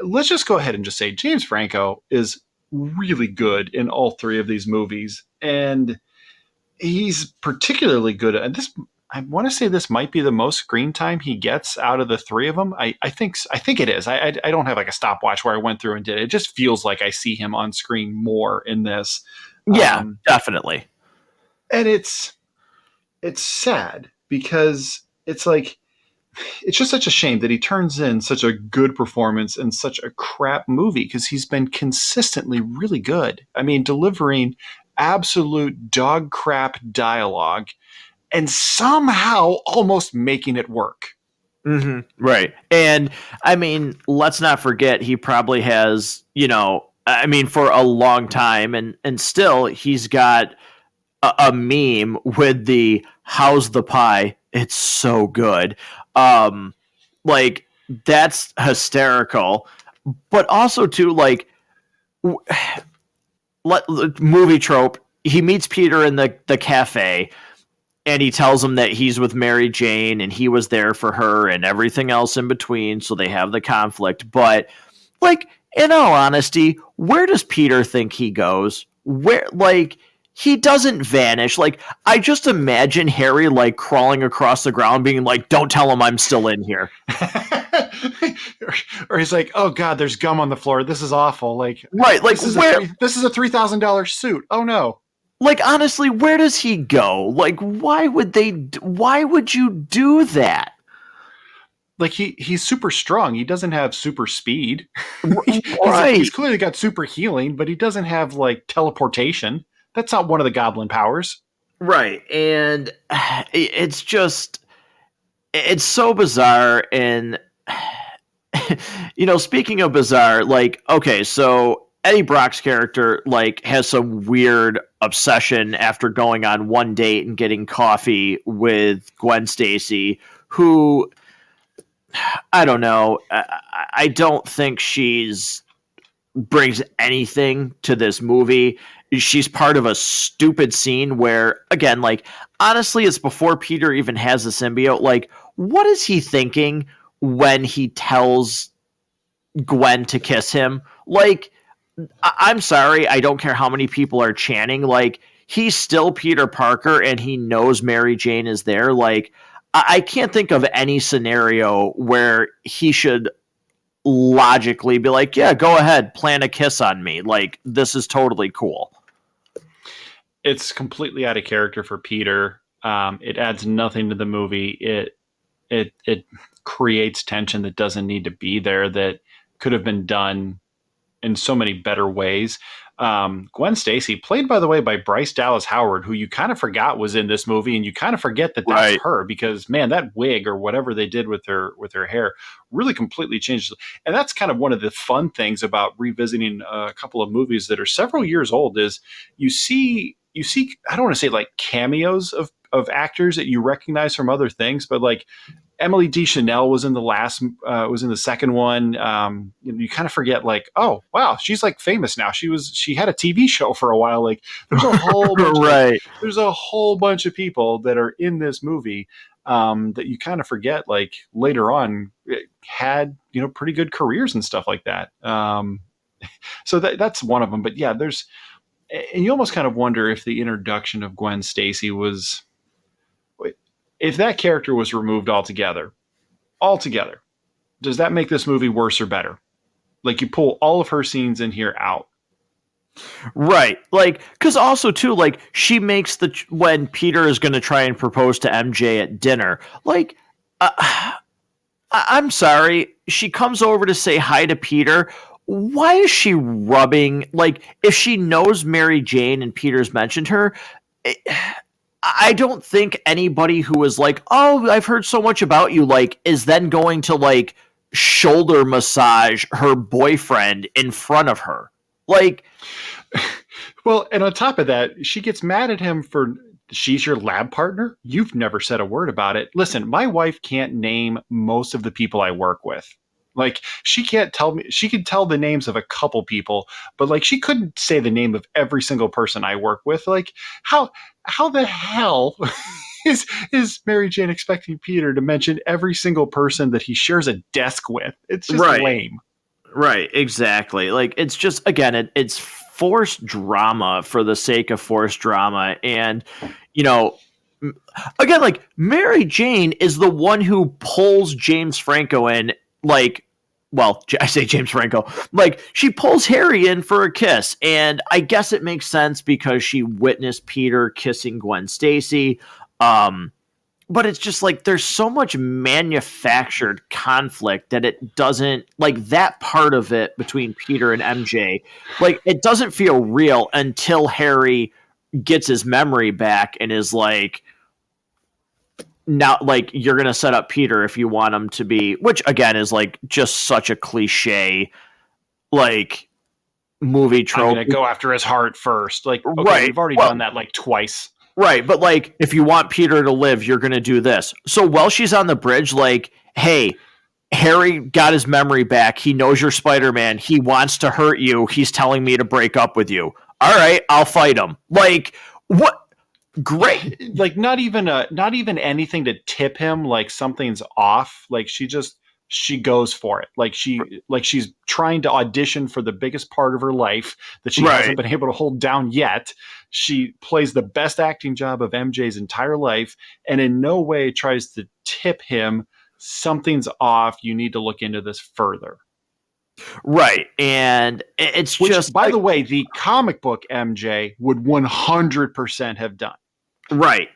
let's just go ahead and just say James Franco is really good in all three of these movies, and he's particularly good at this. I want to say this might be the most screen time he gets out of the three of them. I think it is. I don't have like a stopwatch where I went through and did it. It just feels like I see him on screen more in this. Yeah, definitely. And it's sad because it's like, it's just such a shame that he turns in such a good performance in such a crap movie, because he's been consistently really good. I mean, delivering absolute dog crap dialogue and somehow almost making it work. Mm-hmm. Right. And I mean, let's not forget, he probably has, for a long time, and still he's got a meme with the "how's the pie? It's so good." Like, that's hysterical. But also too, like, movie trope. He meets Peter in the cafe, and he tells him that he's with Mary Jane and he was there for her and everything else in between. So they have the conflict. But, like, in all honesty, where does Peter think he goes? He doesn't vanish. Like, I just imagine Harry, like, crawling across the ground being like, don't tell him I'm still in here. Or he's like, oh God, there's gum on the floor. This is awful. Like, right. Like, this is a $3,000 suit. Oh no. Like, honestly, where does he go? Like, why would you do that? Like, he's super strong. He doesn't have super speed. Right. He's clearly got super healing, but he doesn't have like teleportation. That's not one of the goblin powers. Right. And it's so bizarre. And, speaking of bizarre, like, okay, so Eddie Brock's character, like, has some weird obsession after going on one date and getting coffee with Gwen Stacy, who, I don't know, I don't think she's brings anything to this movie. She's part of a stupid scene where, again, like, honestly, it's before Peter even has the symbiote. Like, what is he thinking when he tells Gwen to kiss him? Like, I'm sorry, I don't care how many people are chanting. Like, he's still Peter Parker and he knows Mary Jane is there. Like, I can't think of any scenario where he should logically be like, yeah, go ahead, plant a kiss on me. Like, this is totally cool. It's completely out of character for Peter. It adds nothing to the movie. It creates tension that doesn't need to be there, that could have been done in so many better ways. Gwen Stacy, played, by the way, by Bryce Dallas Howard, who you kind of forgot was in this movie, and you kind of forget that that's Right. her, because, man, that wig or whatever they did with her hair really completely changed. And that's kind of one of the fun things about revisiting a couple of movies that are several years old, is you see, I don't want to say like cameos of actors that you recognize from other things, but like Emily Deschanel was in the second one. You kind of forget, like, oh wow, she's like famous now. She had a TV show for a while. Like, there's a whole bunch Right. there's a whole bunch of people that are in this movie. that you kind of forget, like later on, had pretty good careers and stuff like that. So that's one of them. But yeah, and you almost kind of wonder if the introduction of Gwen Stacy was, if that character was removed altogether, does that make this movie worse or better? Like you pull all of her scenes in here out. Right. Like, because also, too, like, she makes when Peter is going to try and propose to MJ at dinner, like, I'm sorry, she comes over to say hi to Peter. Why is she rubbing, like, if she knows Mary Jane and Peter's mentioned her, I don't think anybody who is like, oh, I've heard so much about you, like, is then going to, like, shoulder massage her boyfriend in front of her. Like, well, and on top of that, she gets mad at him for, she's your lab partner? You've never said a word about it. Listen, my wife can't name most of the people I work with. Like, she can't tell me, she could tell the names of a couple people, but like, she couldn't say the name of every single person I work with. Like, how the hell is Mary Jane expecting Peter to mention every single person that he shares a desk with? It's just lame. Right, exactly. Like, it's just, again, it's forced drama for the sake of forced drama. And, again, like, Mary Jane is the one who pulls James Franco in, like, well, I say James Franco, like, she pulls Harry in for a kiss. And I guess it makes sense because she witnessed Peter kissing Gwen Stacy. But it's just like there's so much manufactured conflict that it doesn't, like, that part of it between Peter and MJ, like, it doesn't feel real until Harry gets his memory back and is like, now, like, you're going to set up Peter if you want him to be, which again is like just such a cliche, like, movie trope. I'm going to go after his heart first. Like, okay, right. We've already done that like twice. Right, but like, if you want Peter to live, you're going to do this. So while she's on the bridge, like, hey, Harry got his memory back. He knows you're Spider-Man. He wants to hurt you. He's telling me to break up with you. All right, I'll fight him. Like, what? Great. Like, not even anything to tip him, like something's off. Like, she goes for it. Like, she's trying to audition for the biggest part of her life that she hasn't been able to hold down yet. She plays the best acting job of MJ's entire life and in no way tries to tip him, something's off. You need to look into this further. Right. And it's which, just, by the way, the comic book MJ would 100% have done. Right.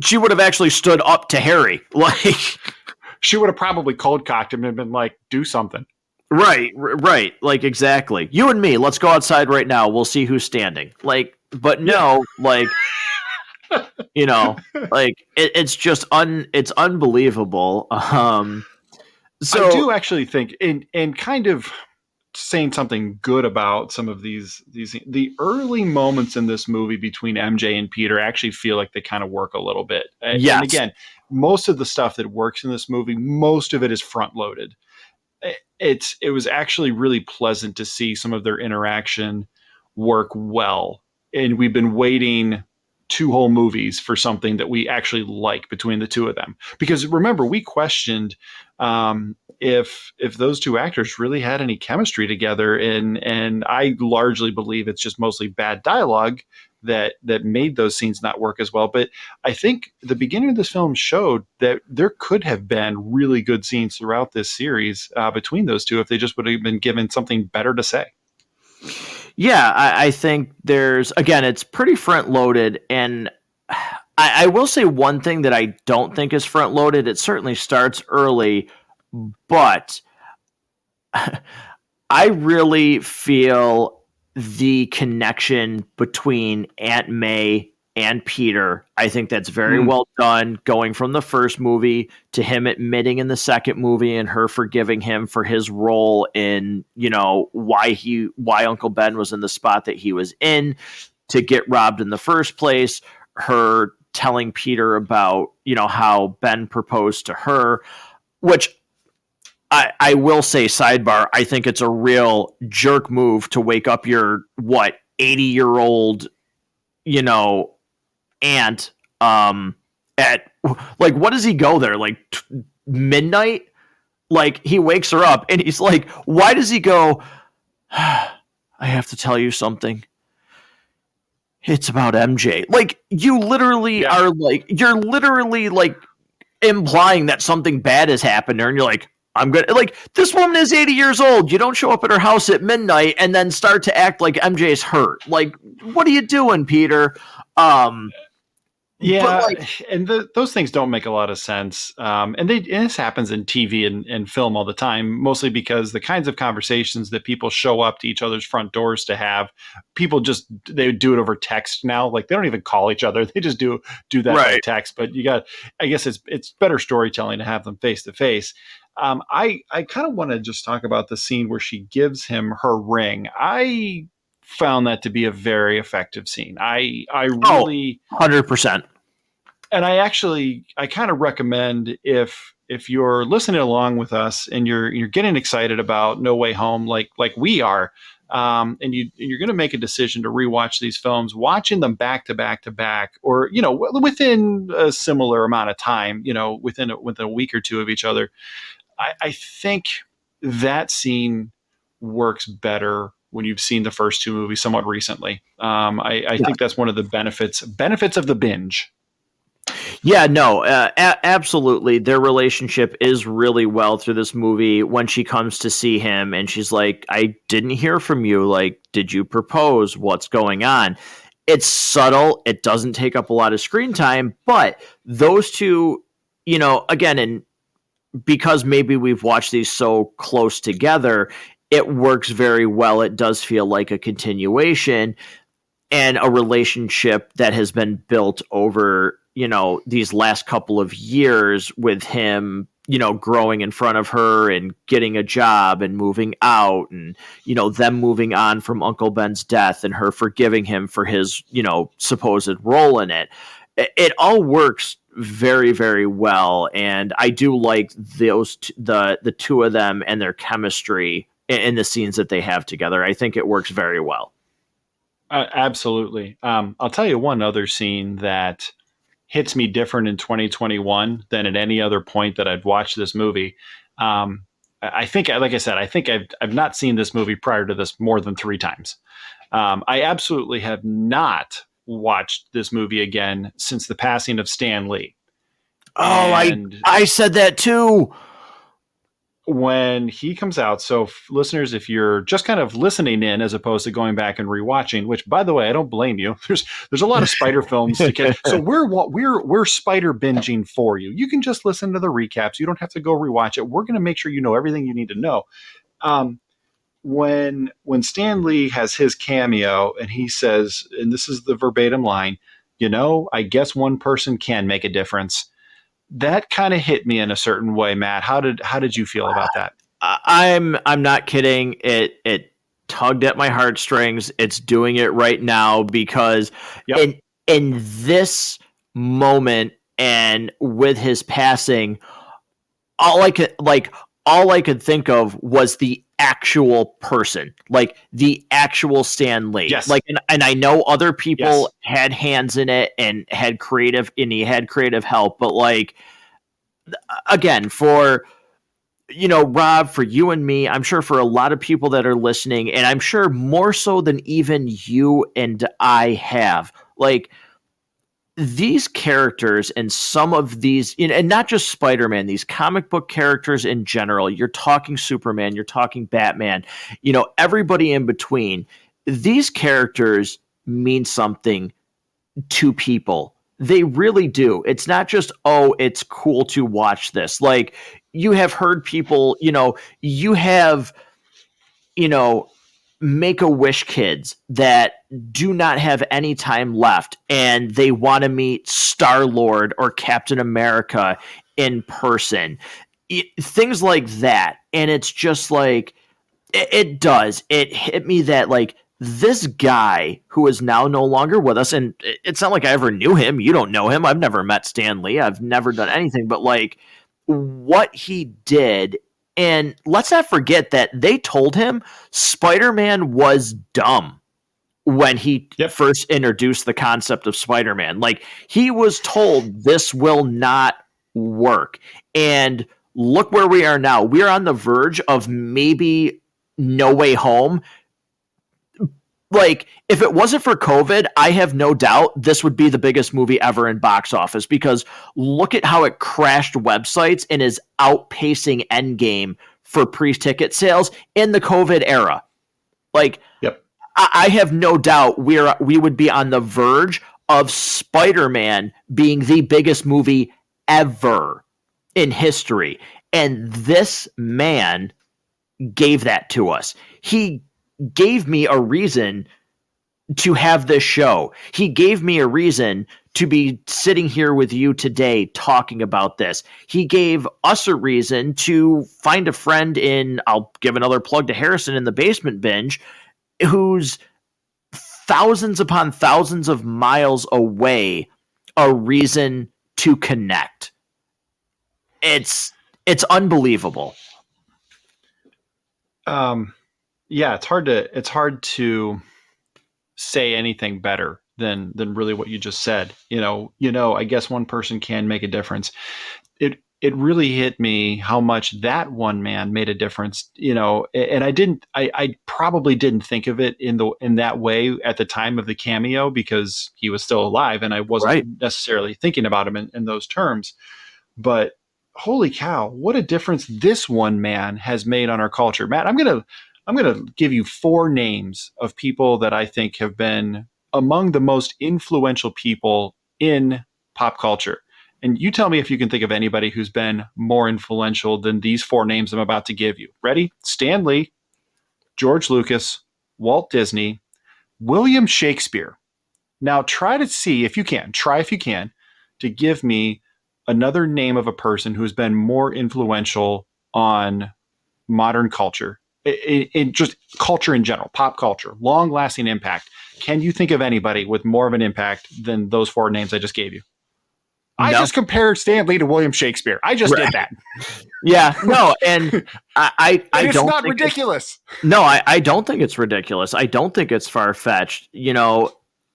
She would have actually stood up to Harry. Like, she would have probably cold cocked him and been like, do something. Right. Like, exactly. You and me, let's go outside right now. We'll see who's standing. Like, but no, like, like, it's just it's unbelievable. So I do actually think, and kind of saying something good about some of the early moments in this movie between MJ and Peter actually feel like they kind of work a little bit. Yes. And again, most of the stuff that works in this movie, most of it is front loaded. It was actually really pleasant to see some of their interaction work well. And we've been waiting 2 whole movies for something that we actually like between the two of them. Because remember, we questioned if those 2 actors really had any chemistry together, and I largely believe it's just mostly bad dialogue that made those scenes not work as well. But I think the beginning of this film showed that there could have been really good scenes throughout this series between those 2 if they just would have been given something better to say. Yeah, I think it's pretty front loaded, and I will say one thing that I don't think is front loaded. It certainly starts early, but I really feel the connection between Aunt May and Peter. I think that's very well done, going from the first movie to him admitting in the second movie and her forgiving him for his role in, why Uncle Ben was in the spot that he was in to get robbed in the first place, her telling Peter about, how Ben proposed to her, which I will say, sidebar, I think it's a real jerk move to wake up your 80-year-old, aunt at like, what does he go there? Like midnight? Like, he wakes her up and he's like, why does he go, I have to tell you something. It's about MJ. Like, you literally Yeah. are like, you're literally like implying that something bad has happened to her, and you're like, I'm gonna like this woman is 80 years old. You don't show up at her house at midnight and then start to act like MJ's hurt. Like, what are you doing, Peter? Um, but Yeah, like, and those things don't make a lot of sense. And this happens in TV and film all the time, mostly because the kinds of conversations that people show up to each other's front doors to have, people just they do it over text now. Like they don't even call each other; they just do that by right. text. But I guess it's better storytelling to have them face to face. I kind of want to just talk about the scene where she gives him her ring. I found that to be a very effective scene. I Oh, really 100%. and I kind of recommend if you're listening along with us and you're getting excited about No Way Home like we are, and you're going to make a decision to rewatch these films, watching them back to back to back, or within a similar amount of time, within a week or two of each other. I think that scene works better when you've seen the first two movies somewhat recently. I Yeah. think that's one of the benefits of the binge. Yeah, no, absolutely. Their relationship is really well through this movie. When she comes to see him and she's like, I didn't hear from you. Like, did you propose? What's going on? It's subtle. It doesn't take up a lot of screen time, but those two, again, and because maybe we've watched these so close together, it works very well. It does feel like a continuation and a relationship that has been built over, these last couple of years with him, growing in front of her and getting a job and moving out and, them moving on from Uncle Ben's death and her forgiving him for his, supposed role in it. It all works very, very well. And I do like the two of them and their chemistry in the scenes that they have together. I think it works very well. Absolutely. I'll tell you one other scene that hits me different in 2021 than at any other point that I've watched this movie. I think, like I said, I think I've not seen this movie prior to this more than 3 times. I absolutely have not watched this movie again since the passing of Stan Lee. Oh, I And I said that too. when he comes out, so listeners, if you're just kind of listening in as opposed to going back and rewatching, which by the way, I don't blame you. There's a lot of Spider films to get, so we're Spider binging for you. You can just listen to the recaps. You don't have to go rewatch it. We're going to make sure you know everything you need to know. Um, when Stan Lee has his cameo and he says, and this is the verbatim line, I guess one person can make a difference. That kind of hit me in a certain way, Matt. How did you feel about that? I'm not kidding. It tugged at my heartstrings. It's doing it right now because Yep. in this moment and with his passing, all I could think of was the actual person, like the actual Stan Lee. Yes. Like, and I know other people Yes. had hands in it and he had creative help, but like, again, for Rob, for you and me, I'm sure for a lot of people that are listening, and I'm sure more so than even you and I have, like, these characters and some of these, and not just Spider-Man, these comic book characters in general, you're talking Superman, you're talking Batman, everybody in between, these characters mean something to people. They really do. It's not just, oh, it's cool to watch this. Like, you have heard people, you have, you know, make a wish kids that do not have any time left and they want to meet Star Lord or Captain America in person. Things like that. And it's just like, it does. It hit me that, like, this guy who is now no longer with us, and it's not like I ever knew him. You don't know him. I've never met Stan Lee. I've never done anything, but like what he did. And let's not forget that they told him Spider-Man was dumb. when he Yep. first introduced the concept of Spider-Man. Like, he was told this will not work. And look where we are now. We are on the verge of maybe No Way Home. Like, if it wasn't for COVID, I have no doubt this would be the biggest movie ever in box office, because look at how it crashed websites and is outpacing Endgame for pre-ticket sales in the COVID era. Like, Yep. I have no doubt we would be on the verge of Spider-Man being the biggest movie ever in history. And this man gave that to us. He gave me a reason to have this show. He gave me a reason to be sitting here with you today talking about this. He gave us a reason to find a friend in, I'll give another plug to Harrison in the Basement Binge, who's thousands upon thousands of miles away, a reason to connect. It's unbelievable. Yeah, it's hard to say anything better than really what you just said. I guess one person can make a difference. It really hit me how much that one man made a difference, and I probably didn't think of it in that way at the time of the cameo, because he was still alive and I wasn't necessarily thinking about him in those terms. But holy cow, what a difference this one man has made on our culture. Matt, I'm going to give you 4 names of people that I think have been among the most influential people in pop culture. And you tell me if you can think of anybody who's been more influential than these 4 names I'm about to give you. Ready? Stan Lee, George Lucas, Walt Disney, William Shakespeare. Now try if you can, to give me another name of a person who's been more influential on modern culture, in just culture in general, pop culture, long-lasting impact. Can you think of anybody with more of an impact than those 4 names I just gave you? I just compared Stan Lee to William Shakespeare. I just did that. Yeah, no, and I it's don't not think ridiculous. I don't think it's ridiculous. I don't think it's far-fetched.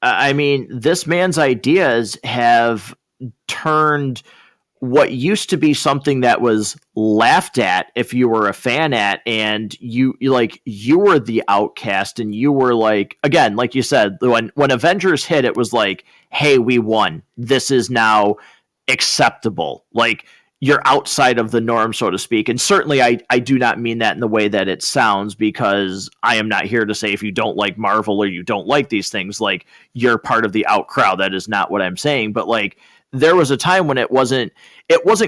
I mean, this man's ideas have turned what used to be something that was laughed at if you were a fan at, and you were the outcast, and you were like, again, like you said, when Avengers hit, it was like, hey, we won. This is now acceptable. Like, you're outside of the norm, so to speak. And certainly I do not mean that in the way that it sounds, because I am not here to say if you don't like Marvel or you don't like these things, like, you're part of the out crowd. That is not what I'm saying. But like, there was a time when it wasn't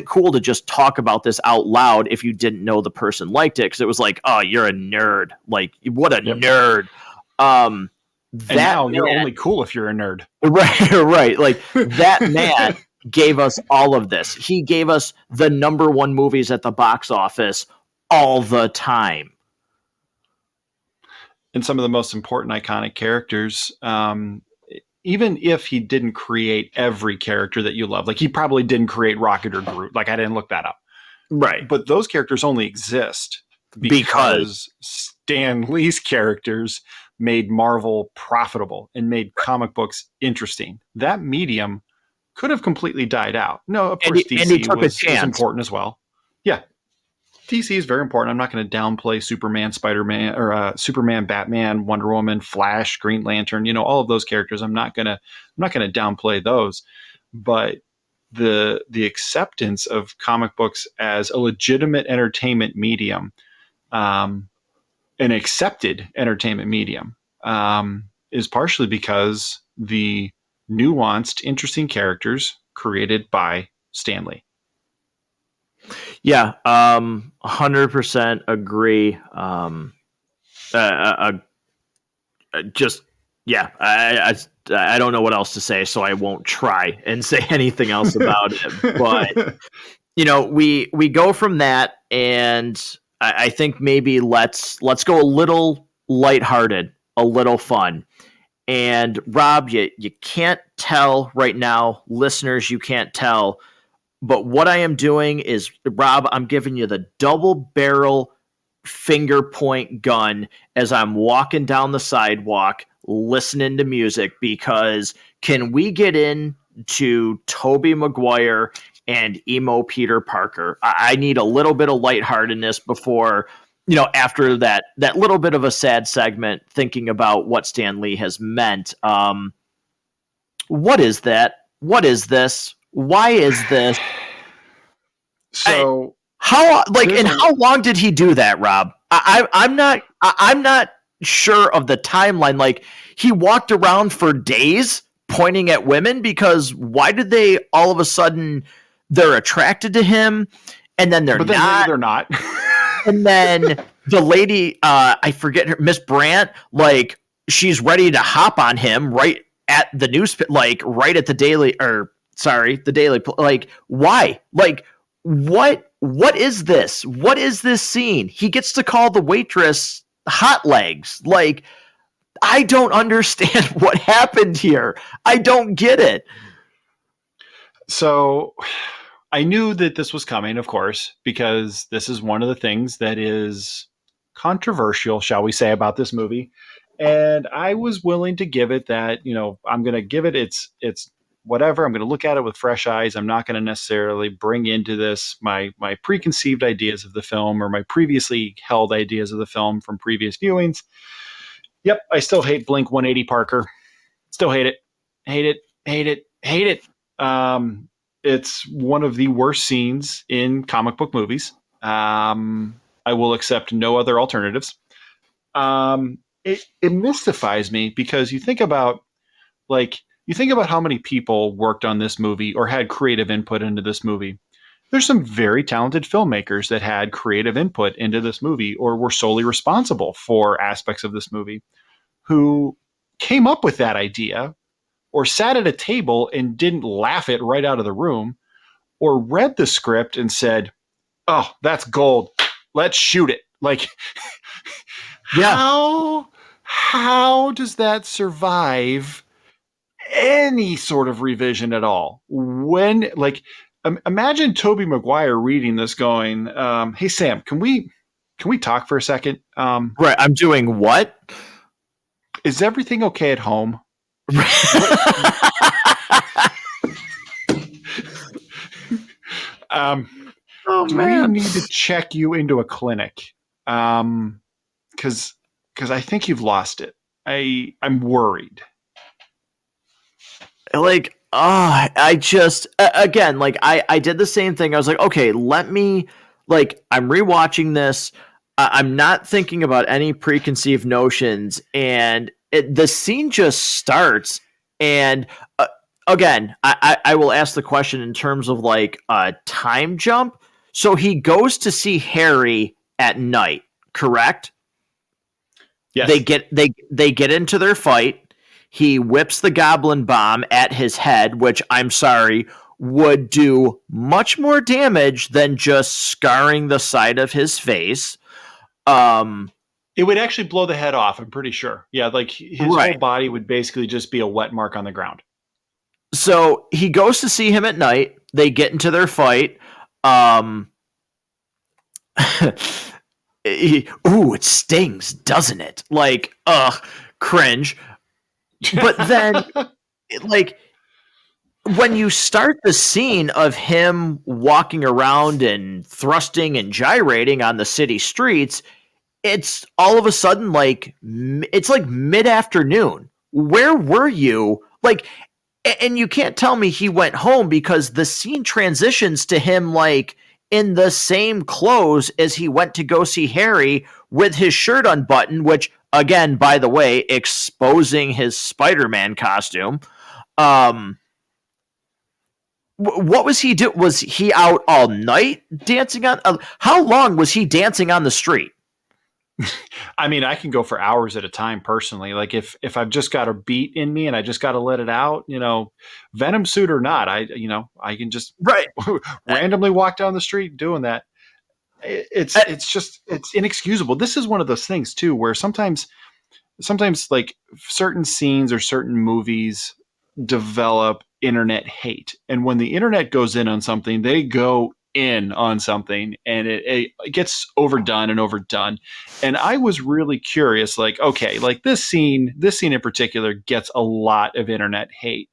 cool to just talk about this out loud if you didn't know the person liked it, because it was like, oh, you're a nerd. Like, what a nerd. And now you're only cool if you're a nerd. Right. Like, that man gave us all of this. He gave us the #1 movies at the box office all the time. And some of the most important iconic characters, even if he didn't create every character that you love, like he probably didn't create Rocket or Groot. Like, I didn't look that up. Right. But those characters only exist because Stan Lee's characters made Marvel profitable and made comic books interesting. That medium could have completely died out. No, of course, DC was important as well. Yeah. DC is very important. I'm not going to downplay Superman, Spider-Man, or Superman, Batman, Wonder Woman, Flash, Green Lantern. All of those characters. I'm not going to downplay those. But the acceptance of comic books as a legitimate entertainment medium, an accepted entertainment medium, is partially because the nuanced, interesting characters created by Stan Lee. Yeah, 100% agree. I don't know what else to say, so I won't try and say anything else about it. But we go from that, and I think maybe let's go a little lighthearted, a little fun. And Rob, you can't tell right now, listeners, you can't tell. But what I am doing is, Rob, I'm giving you the double barrel finger point gun as I'm walking down the sidewalk, listening to music, because can we get into Tobey Maguire and emo Peter Parker? I need a little bit of lightheartedness before, after that little bit of a sad segment, thinking about what Stan Lee has meant. What is that? What is this? Why is this? So How long did he do that, Rob? I'm not sure of the timeline. Like, he walked around for days pointing at women, because why did they all of a sudden they're attracted to him, and then but then not? they're not. And then the lady, I forget her, Miss Brandt, like, she's ready to hop on him right at the news, like right at the daily, or sorry, the daily. Like, why? Like, what is this? What is this scene? He gets to call the waitress hot legs. Like, I don't understand what happened here. I don't get it. So I knew that this was coming, of course, because this is one of the things that is controversial, shall we say, about this movie. And I was willing to give it that, I'm going to give it its whatever. I'm going to look at it with fresh eyes. I'm not going to necessarily bring into this my preconceived ideas of the film, or my previously held ideas of the film from previous viewings. Yep, I still hate Blink 180 Parker. Still hate it. Hate it. Hate it. Hate it. It's one of the worst scenes in comic book movies. I will accept no other alternatives. It mystifies me, because you think about how many people worked on this movie or had creative input into this movie. There's some very talented filmmakers that had creative input into this movie, or were solely responsible for aspects of this movie, who came up with that idea, or sat at a table and didn't laugh it right out of the room, or read the script and said, "Oh, that's gold. Let's shoot it." Like, Yeah. how does that survive any sort of revision at all? When, imagine Tobey Maguire reading this, going, "Hey Sam, can we talk for a second? Right. I'm doing what? Is everything okay at home? Oh, Do man. we need to check you into a clinic? Because I think you've lost it. I'm worried." Like, I just, again, like, I did the same thing. I was like, okay, let me, like, I'm rewatching this. I'm not thinking about any preconceived notions, and the scene just starts. And again, I will ask the question in terms of like a time jump. So he goes to see Harry at night, correct? Yes. They get into their fight. He whips the goblin bomb at his head, which, I'm sorry, would do much more damage than just scarring the side of his face. It would actually blow the head off, I'm pretty sure. Yeah, like his Right. whole body would basically just be a wet mark on the ground. So he goes to see him at night. They get into their fight. It stings, doesn't it? Like, cringe. But then, like, when you start the scene of him walking around and thrusting and gyrating on the city streets, it's all of a sudden like it's like mid-afternoon. Where were you? Like, and you can't tell me he went home, because the scene transitions to him like in the same clothes as he went to go see Harry, with his shirt unbuttoned, which, again, by the way, exposing his Spider-Man costume. What was he do? Was he out all night dancing on? How long was he dancing on the street? I mean, I can go for hours at a time personally. Like, if I've just got a beat in me and I just got to let it out, Venom suit or not, I can just Right. randomly walk down the street doing that. It's inexcusable. This is one of those things too, where sometimes like certain scenes or certain movies develop internet hate. And when the internet goes in on something, they go in on something, and it gets overdone and overdone. And I was really curious, like, okay, like this scene in particular gets a lot of internet hate.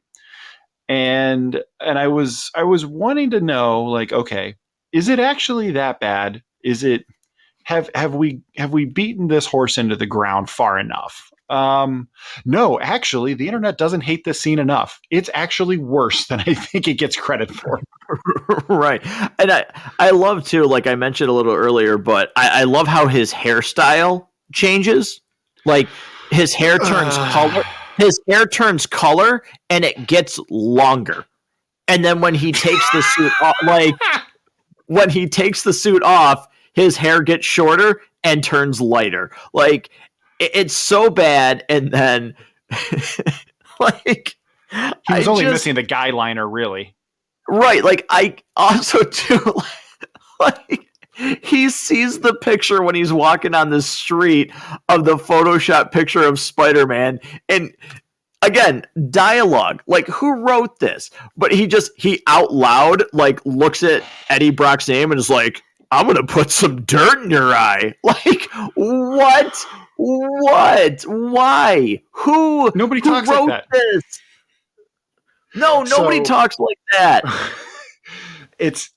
And I was wanting to know, like, okay, is it actually that bad? Is it have we beaten this horse into the ground far enough? No, actually, the internet doesn't hate this scene enough. It's actually worse than I think it gets credit for. Right. And I love too, like I mentioned a little earlier, but I love how his hairstyle changes. Like his hair turns color. His hair turns color and it gets longer. And then when he takes the suit off, when he takes the suit off, his hair gets shorter and turns lighter. Like it's so bad. And then like he was only missing the guy liner, really. Right. Like I also do like he sees the picture when he's walking on the street of the Photoshop picture of Spider-Man, and again, dialogue. Like, who wrote this? But he out loud like looks at Eddie Brock's name and is like, "I'm gonna put some dirt in your eye." Like, what? Why? Who? Nobody who talks wrote like that. This? No, nobody talks like that. It's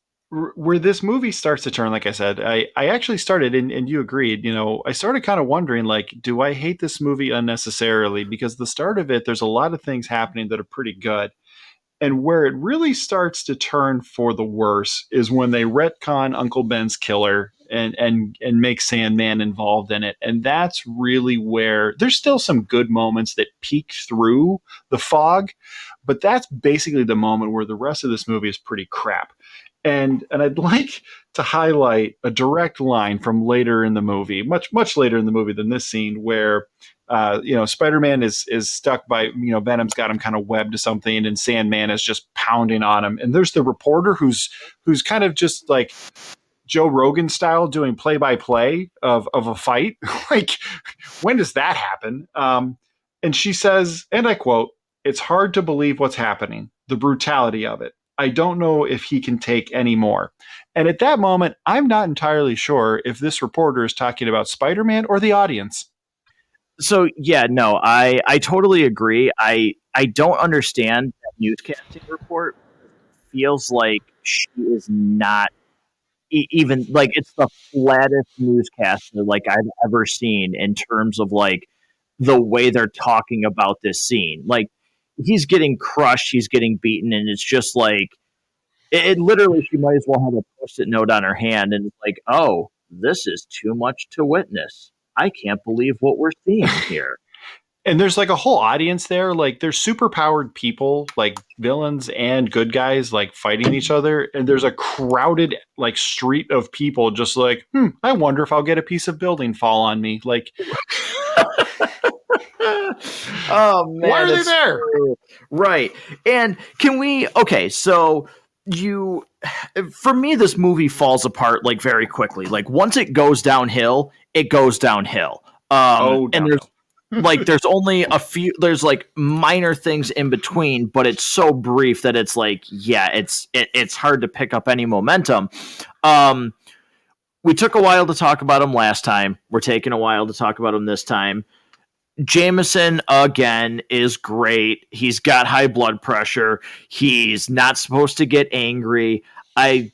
where this movie starts to turn. Like I said, I actually started, and you agreed, I started kind of wondering, like, do I hate this movie unnecessarily? Because the start of it, there's a lot of things happening that are pretty good. And where it really starts to turn for the worse is when they retcon Uncle Ben's killer and make Sandman involved in it. And that's really where there's still some good moments that peek through the fog, but that's basically the moment where the rest of this movie is pretty crap. And I'd like to highlight a direct line from later in the movie, much later in the movie than this scene, where Spider-Man is stuck by, Venom's got him kind of webbed to something, and Sandman is just pounding on him. And there's the reporter who's kind of just like Joe Rogan style doing play-by-play of a fight. Like, when does that happen? And she says, and I quote, "It's hard to believe what's happening, the brutality of it. I don't know if he can take any more." And at that moment, I'm not entirely sure if this reporter is talking about Spider-Man or the audience. So yeah, no, I totally agree. I don't understand that newscasting report. Feels like she is not even like it's the flattest newscaster like I've ever seen in terms of like the way they're talking about this scene. Like he's getting crushed, he's getting beaten, and it's just like it literally she might as well have a post-it note on her hand and it's like, oh, this is too much to witness. I can't believe what we're seeing here. And there's like a whole audience there. Like there's super powered people, like villains and good guys, like fighting each other. And there's a crowded like street of people just like, I wonder if I'll get a piece of building fall on me. Like, oh man, why are they there? True. Right. And so for me, this movie falls apart like very quickly. Like once it goes downhill, it goes downhill. And there's like there's only a few, there's like minor things in between, but it's so brief that it's like, yeah, it's hard to pick up any momentum. We took a while to talk about him last time. We're taking a while to talk about him this time. Jameson again is great. He's got high blood pressure. He's not supposed to get angry. I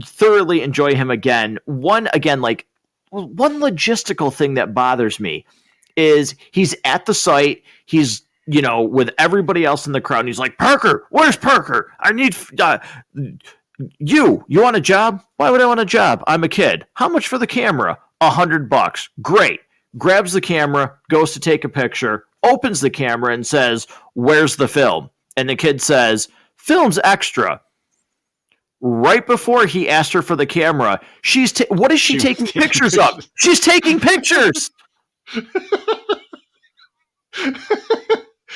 thoroughly enjoy him again. One logistical thing that bothers me is he's at the site. He's with everybody else in the crowd. And he's like, Parker, where's Parker? I need you want a job? Why would I want a job? I'm a kid. How much for the camera? $100. Great. Grabs the camera, goes to take a picture, opens the camera and says, where's the film? And the kid says, film's extra. Right before he asked her for the camera, what is she taking pictures of? She's taking pictures.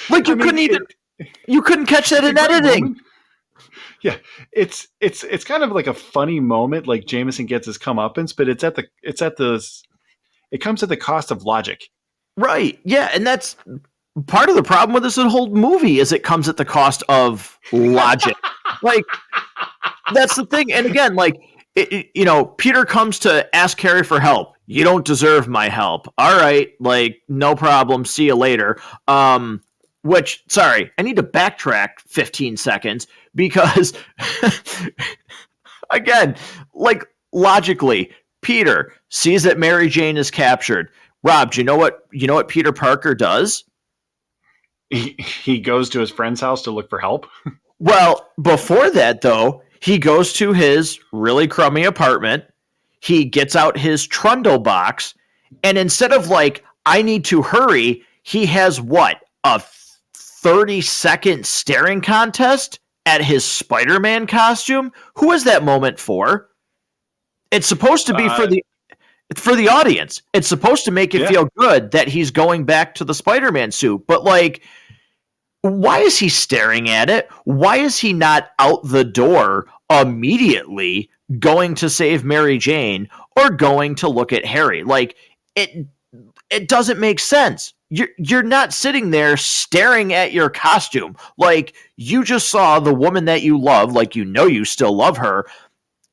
Like you couldn't catch that in editing. Moment. Yeah, it's kind of like a funny moment. Like Jameson gets his comeuppance, but it comes at the cost of logic. Right. Yeah, and that's part of the problem with this whole movie is it comes at the cost of logic. Like That's the thing. And again, like, Peter comes to ask Harry for help. You don't deserve my help. All right, like, no problem. See you later. Which, sorry, I need to backtrack 15 seconds because, again, like, logically, Peter sees that Mary Jane is captured. Rob, do you know what Peter Parker does? He goes to his friend's house to look for help. Well, before that, though, he goes to his really crummy apartment. He gets out his trundle box, and instead of like, I need to hurry, he has what? A 30-second staring contest at his Spider-Man costume? Who is that moment for? It's supposed to be for the audience. It's supposed to make it feel good that he's going back to the Spider-Man suit. But like, why is he staring at it? Why is he not out the door immediately going to save Mary Jane or going to look at Harry? Like, it doesn't make sense. You're not sitting there staring at your costume. Like, you just saw the woman that you love, like, you still love her,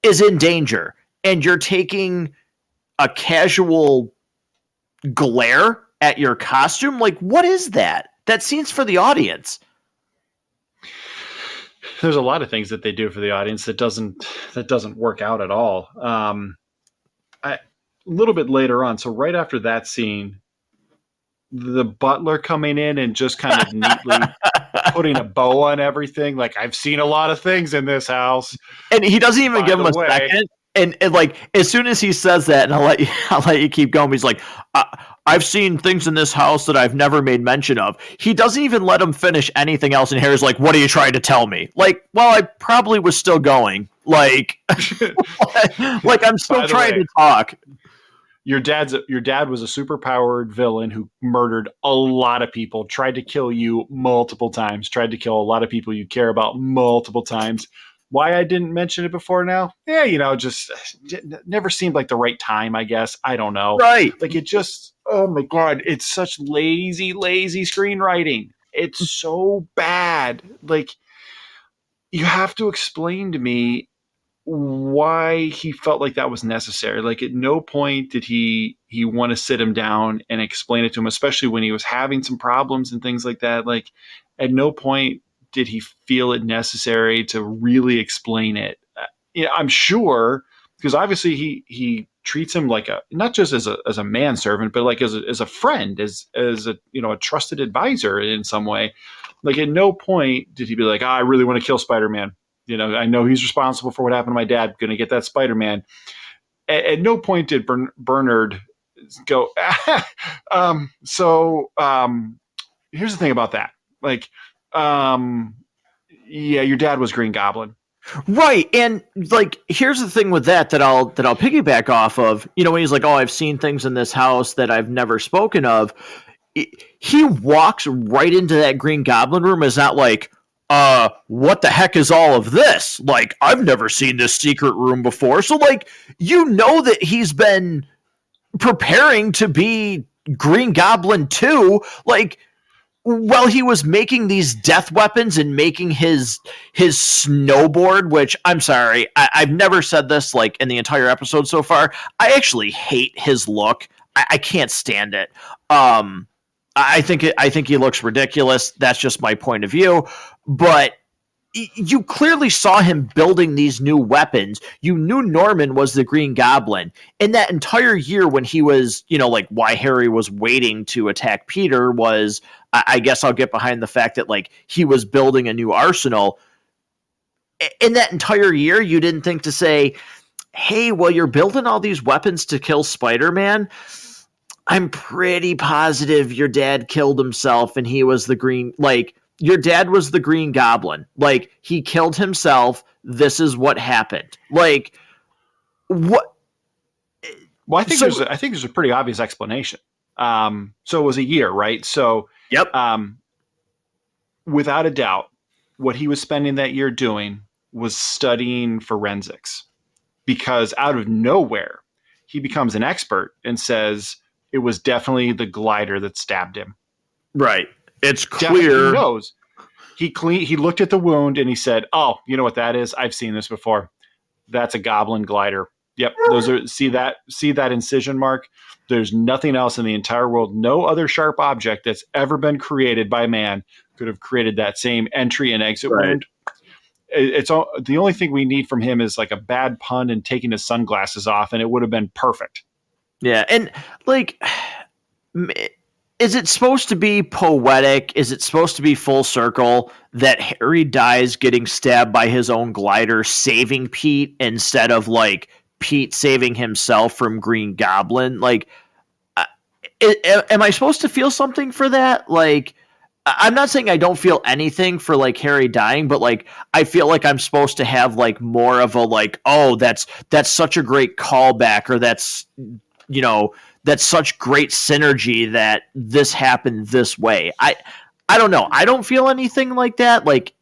is in danger. And you're taking a casual glare at your costume? Like, what is that? That scene's for the audience. There's a lot of things that they do for the audience that doesn't work out at all. A little bit later on, so right after that scene, the butler coming in and just kind of neatly putting a bow on everything. Like, I've seen a lot of things in this house, and he doesn't even give him a second. And like, as soon as he says that, and I'll let you keep going. He's like, I've seen things in this house that I've never made mention of. He doesn't even let him finish anything else. And Harry's like, what are you trying to tell me? Like, well, I probably was still going. Like, like I'm still trying to talk. Your dad was a superpowered villain who murdered a lot of people, tried to kill you multiple times, tried to kill a lot of people you care about multiple times. Why I didn't mention it before now? Yeah, just never seemed like the right time, I guess. I don't know. Right. Like, it just, oh my God, it's such lazy screenwriting. It's so bad. Like, you have to explain to me why he felt like that was necessary. Like, at no point did he want to sit him down and explain it to him, especially when he was having some problems and things like that. Like, at no point did he feel it necessary to really explain it. I'm sure, because obviously he treats him like not just as a manservant, but like as a friend, as a a trusted advisor in some way. Like, at no point did he be like, I really want to kill Spider-Man. I know he's responsible for what happened to my dad. Going to get that Spider-Man. At no point did Bernard go. Here's the thing about that. Like, yeah, your dad was Green Goblin. Right. And like, here's the thing with that I'll piggyback off of, when he's like, oh, I've seen things in this house that I've never spoken of. He walks right into that Green Goblin room. Is not like, what the heck is all of this? Like, I've never seen this secret room before. So like, that he's been preparing to be Green Goblin too. Like, while he was making these death weapons and making his snowboard, which, I'm sorry, I've never said this like in the entire episode so far. I actually hate his look. I can't stand it. I think he looks ridiculous. That's just my point of view. But you clearly saw him building these new weapons. You knew Norman was the Green Goblin. In that entire year when he was, like, why Harry was waiting to attack Peter was, I guess I'll get behind the fact that, like, he was building a new arsenal. In that entire year, you didn't think to say, hey, well, you're building all these weapons to kill Spider-Man. I'm pretty positive your dad killed himself and he was the Green, like, your dad was the Green Goblin. Like, he killed himself. This is what happened. Like, what? Well, I think there's a pretty obvious explanation. So it was a year, right? So, yep. Without a doubt, what he was spending that year doing was studying forensics, because out of nowhere, he becomes an expert and says it was definitely the glider that stabbed him. Right. It's definitely clear. He knows. He looked at the wound and he said, "Oh, you know what that is? I've seen this before. That's a goblin glider. Yep, those are see that incision mark? There's nothing else in the entire world. No other sharp object that's ever been created by man could have created that same entry and exit Right. wound. It's all, the only thing we need from him is like a bad pun and taking his sunglasses off, and it would have been perfect." Yeah, and like, is it supposed to be poetic? Is it supposed to be full circle that Harry dies getting stabbed by his own glider, saving Pete instead of like Pete saving himself from Green Goblin? Like, am I supposed to feel something for that? Like, I'm not saying I don't feel anything for like Harry dying, but like I feel like I'm supposed to have like more of a like, oh, that's such a great callback, or that's, you know, that's such great synergy that this happened this way. I don't know. I don't feel anything like that. Like,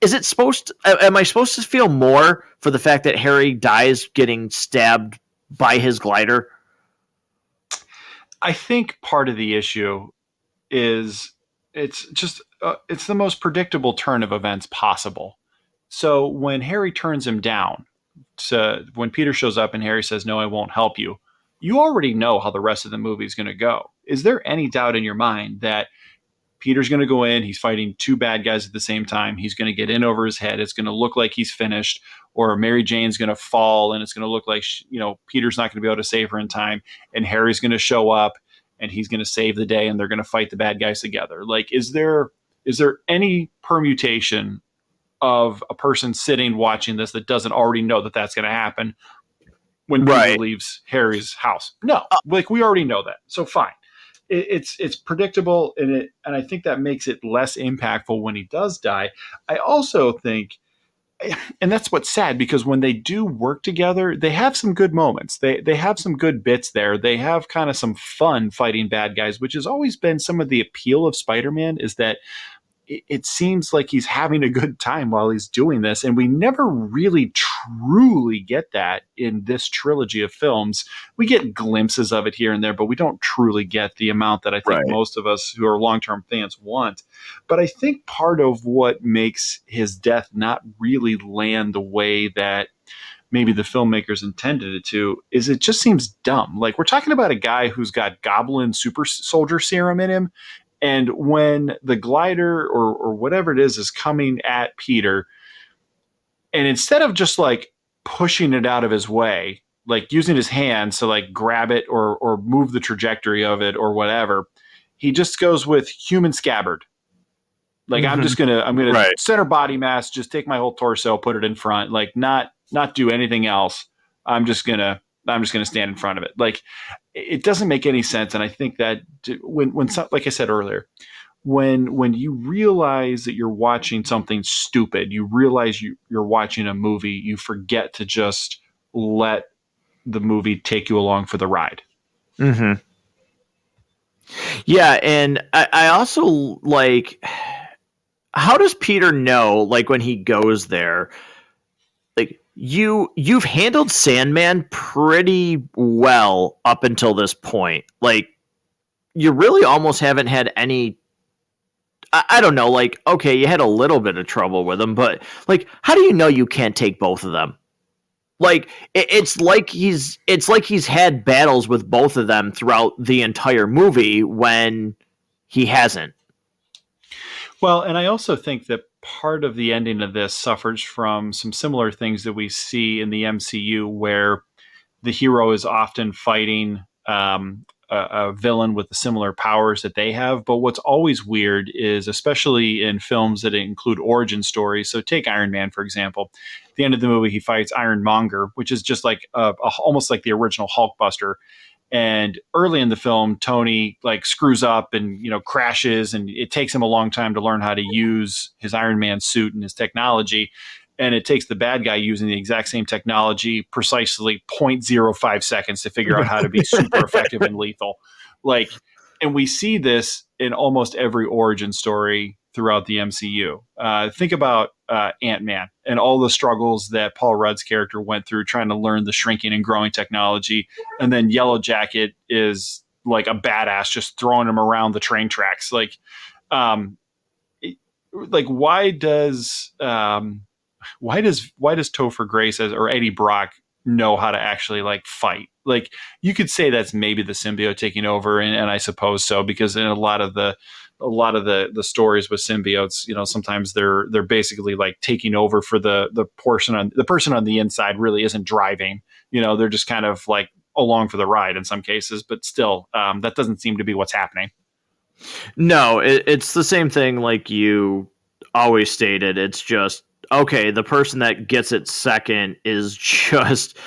is it supposed to, am I supposed to feel more for the fact that Harry dies getting stabbed by his glider? I think part of the issue is it's just it's the most predictable turn of events possible. So when Harry turns him down, when Peter shows up and Harry says, "No, I won't help you," you already know how the rest of the movie is going to go. Is there any doubt in your mind that Peter's going to go in, he's fighting two bad guys at the same time, he's going to get in over his head, it's going to look like he's finished, or Mary Jane's going to fall and it's going to look like, Peter's not going to be able to save her in time, and Harry's going to show up and he's going to save the day and they're going to fight the bad guys together? Like, is there any permutation of a person sitting watching this that doesn't already know that that's going to happen when Peter Right. leaves Harry's house? No, like, we already know that. So fine. It's predictable, and I think that makes it less impactful when he does die. I also think, and that's what's sad, because when they do work together, they have some good moments. They have some good bits there. They have kind of some fun fighting bad guys, which has always been some of the appeal of Spider-Man, is that it seems like he's having a good time while he's doing this. And we never really truly get that in this trilogy of films. We get glimpses of it here and there, but we don't truly get the amount that I think Right. most of us who are long-term fans want. But I think part of what makes his death not really land the way that maybe the filmmakers intended it to is it just seems dumb. Like, we're talking about a guy who's got goblin super soldier serum in him, and when the glider or whatever it is coming at Peter, and instead of just like pushing it out of his way, like using his hands to like grab it or move the trajectory of it or whatever, he just goes with human scabbard. Like, Mm-hmm. I'm gonna Right. center body mass, just take my whole torso, put it in front, like not do anything else. I'm just gonna stand in front of it. Like, it doesn't make any sense. And I think that when like I said earlier, when you realize that you're watching something stupid, you realize you're watching a movie, you forget to just let the movie take you along for the ride. Mm-hmm. Yeah, and I also like, how does Peter know, like, when he goes there, like, you've handled Sandman pretty well up until this point. Like, you really almost haven't had any, I don't know, like, okay, you had a little bit of trouble with him, but like, how do you know you can't take both of them? Like, it's like he's had battles with both of them throughout the entire movie when he hasn't. Well, and I also think that part of the ending of this suffers from some similar things that we see in the MCU, where the hero is often fighting a villain with the similar powers that they have. But what's always weird is, especially in films that include origin stories. So take Iron Man, for example. At the end of the movie, he fights Ironmonger, which is just like almost like the original Hulkbuster. And early in the film, Tony like screws up and crashes, and it takes him a long time to learn how to use his Iron Man suit and his technology. And it takes the bad guy using the exact same technology precisely zero point zero 0.05 seconds to figure out how to be super effective and lethal. Like, and we see this in almost every origin story throughout the MCU. Think about Ant-Man and all the struggles that Paul Rudd's character went through trying to learn the shrinking and growing technology. And then Yellow Jacket is like a badass just throwing him around the train tracks. Like, like why does Topher Grace or Eddie Brock know how to actually like fight? Like you could say that's maybe the symbiote taking over, and I suppose so, because in a lot of the stories with symbiotes, sometimes they're basically like taking over for the person on the inside really isn't driving. They're just kind of like along for the ride in some cases, but still, that doesn't seem to be what's happening. No, it's the same thing like you always stated. It's just okay. The person that gets it second is just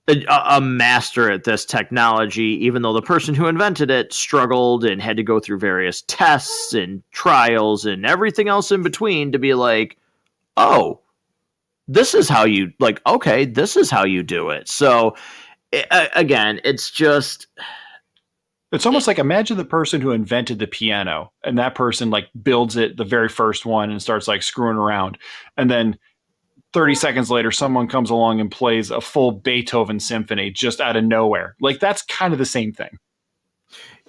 a master at this technology, even though the person who invented it struggled and had to go through various tests and trials and everything else in between to be like, oh, this is how you like. Okay, this is how you do it. So again, it's just It's almost like imagine the person who invented the piano, and that person like builds it, the very first one, and starts like screwing around. And then 30 seconds later, someone comes along and plays a full Beethoven symphony just out of nowhere. Like that's kind of the same thing.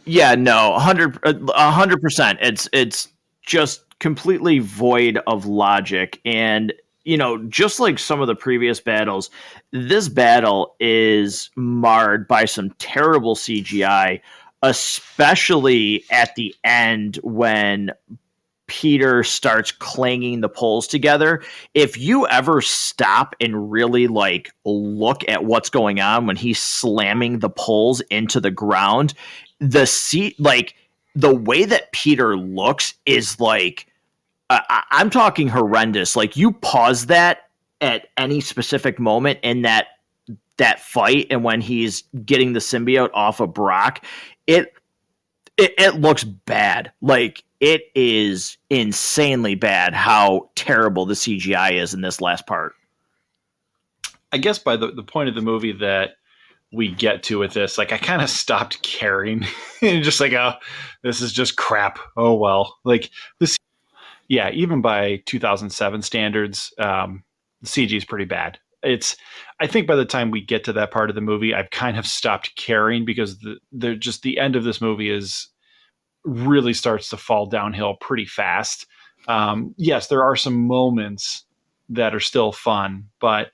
yeah, no, 100%. It's just completely void of logic, and just like some of the previous battles, this battle is marred by some terrible CGI, especially at the end when Peter starts clanging the poles together. If you ever stop and really like look at what's going on when he's slamming the poles into the ground, like the way that Peter looks is like I'm talking horrendous. Like you pause that at any specific moment in that fight, and when he's getting the symbiote off of Brock, it it looks bad. Like it is insanely bad how terrible the CGI is in this last part. I guess by the point of the movie that we get to with this, like I kind of stopped caring and just like, oh, this is just crap. Oh well, like this. Yeah, even by 2007 standards, the CG is pretty bad. I think by the time we get to that part of the movie, I've kind of stopped caring because the end of this movie is really starts to fall downhill pretty fast. Yes, there are some moments that are still fun, but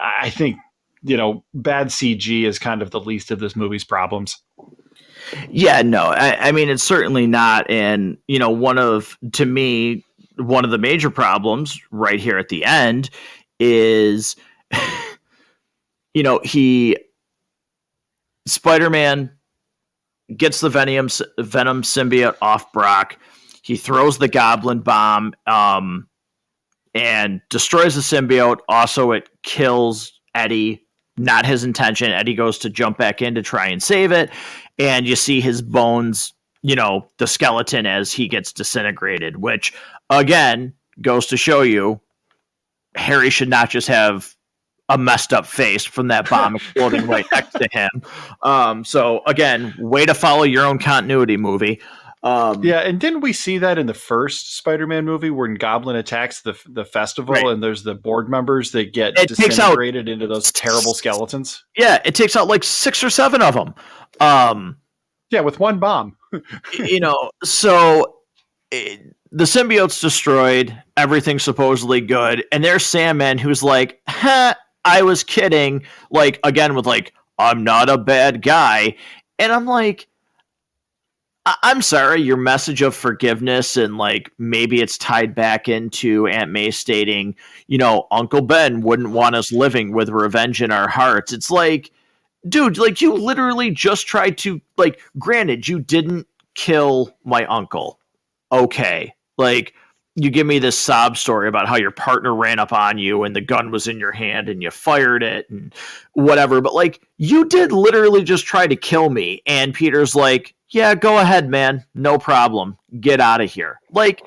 I think bad CG is kind of the least of this movie's problems. Yeah, no, I mean it's certainly not. And to me, one of the major problems right here at the end is, he Spider-Man gets the Venom symbiote off Brock. He throws the Goblin bomb, and destroys the symbiote. Also, it kills Eddie. Not his intention. Eddie goes to jump back in to try and save it, and you see his bones. The skeleton as he gets disintegrated, which again goes to show you Harry should not just have a messed up face from that bomb exploding right next to him. So again, way to follow your own continuity, movie. Yeah, and didn't we see that in the first Spider-Man movie when Goblin attacks the festival, right. and there's the board members that get It disintegrated into those terrible skeletons? Yeah, it takes out like 6 or 7 of them. Yeah, with one bomb. So the symbiote's destroyed. Everything's supposedly good, and there's Sandman who's like, I was kidding. Like again with like, I'm not a bad guy, and I'm like, I'm sorry, your message of forgiveness and like maybe it's tied back into Aunt May stating, Uncle Ben wouldn't want us living with revenge in our hearts. It's like, dude, like you literally just tried to like, granted, you didn't kill my uncle. Okay. Like you give me this sob story about how your partner ran up on you and the gun was in your hand and you fired it and whatever. But like you did literally just try to kill me. And Peter's like, yeah, go ahead, man. No problem. Get out of here. Like,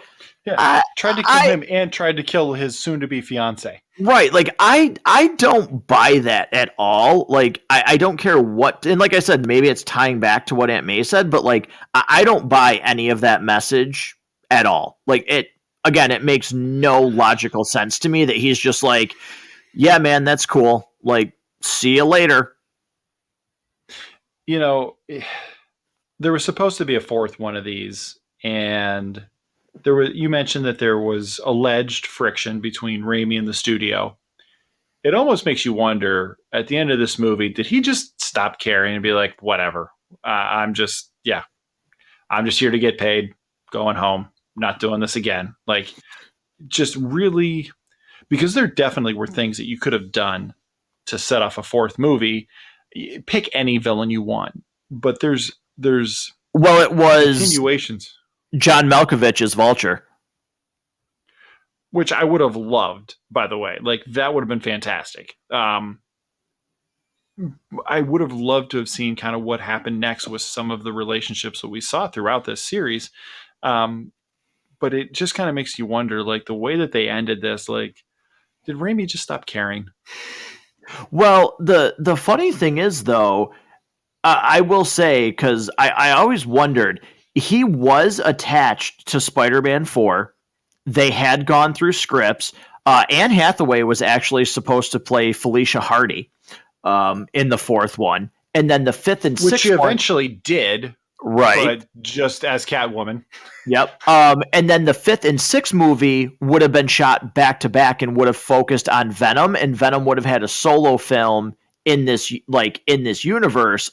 yeah, tried to kill him and tried to kill his soon-to-be fiance. Right. Like, I don't buy that at all. Like, I don't care what. And like I said, maybe it's tying back to what Aunt May said, but like, I don't buy any of that message at all. Like, it makes no logical sense to me that he's just like, yeah, man, that's cool. Like, see you later. There was supposed to be a fourth one of these, and You mentioned that there was alleged friction between Raimi and the studio. It almost makes you wonder at the end of this movie, did he just stop caring and be like, whatever? Yeah, I'm just here to get paid, going home, not doing this again. Like, just really, because there definitely were things that you could have done to set off a fourth movie. Pick any villain you want, but there's Well, it was continuations, John Malkovich's Vulture. which I would have loved, by the way. Like, that would have been fantastic. I would have loved to have seen kind of what happened next with some of the relationships that we saw throughout this series. Um, but it just kind of makes you wonder, like, the way that they ended this, like, did Raimi just stop caring? Well, the funny thing is, though, I will say, because I always wondered, he was attached to Spider-Man 4. They had gone through scripts. Anne Hathaway was actually supposed to play Felicia Hardy in the fourth one. And then the fifth and Which sixth she one, eventually did, right? but just as Catwoman. Yep. And then the fifth and sixth movie would have been shot back to back and would have focused on Venom, and Venom would have had a solo film in this universe.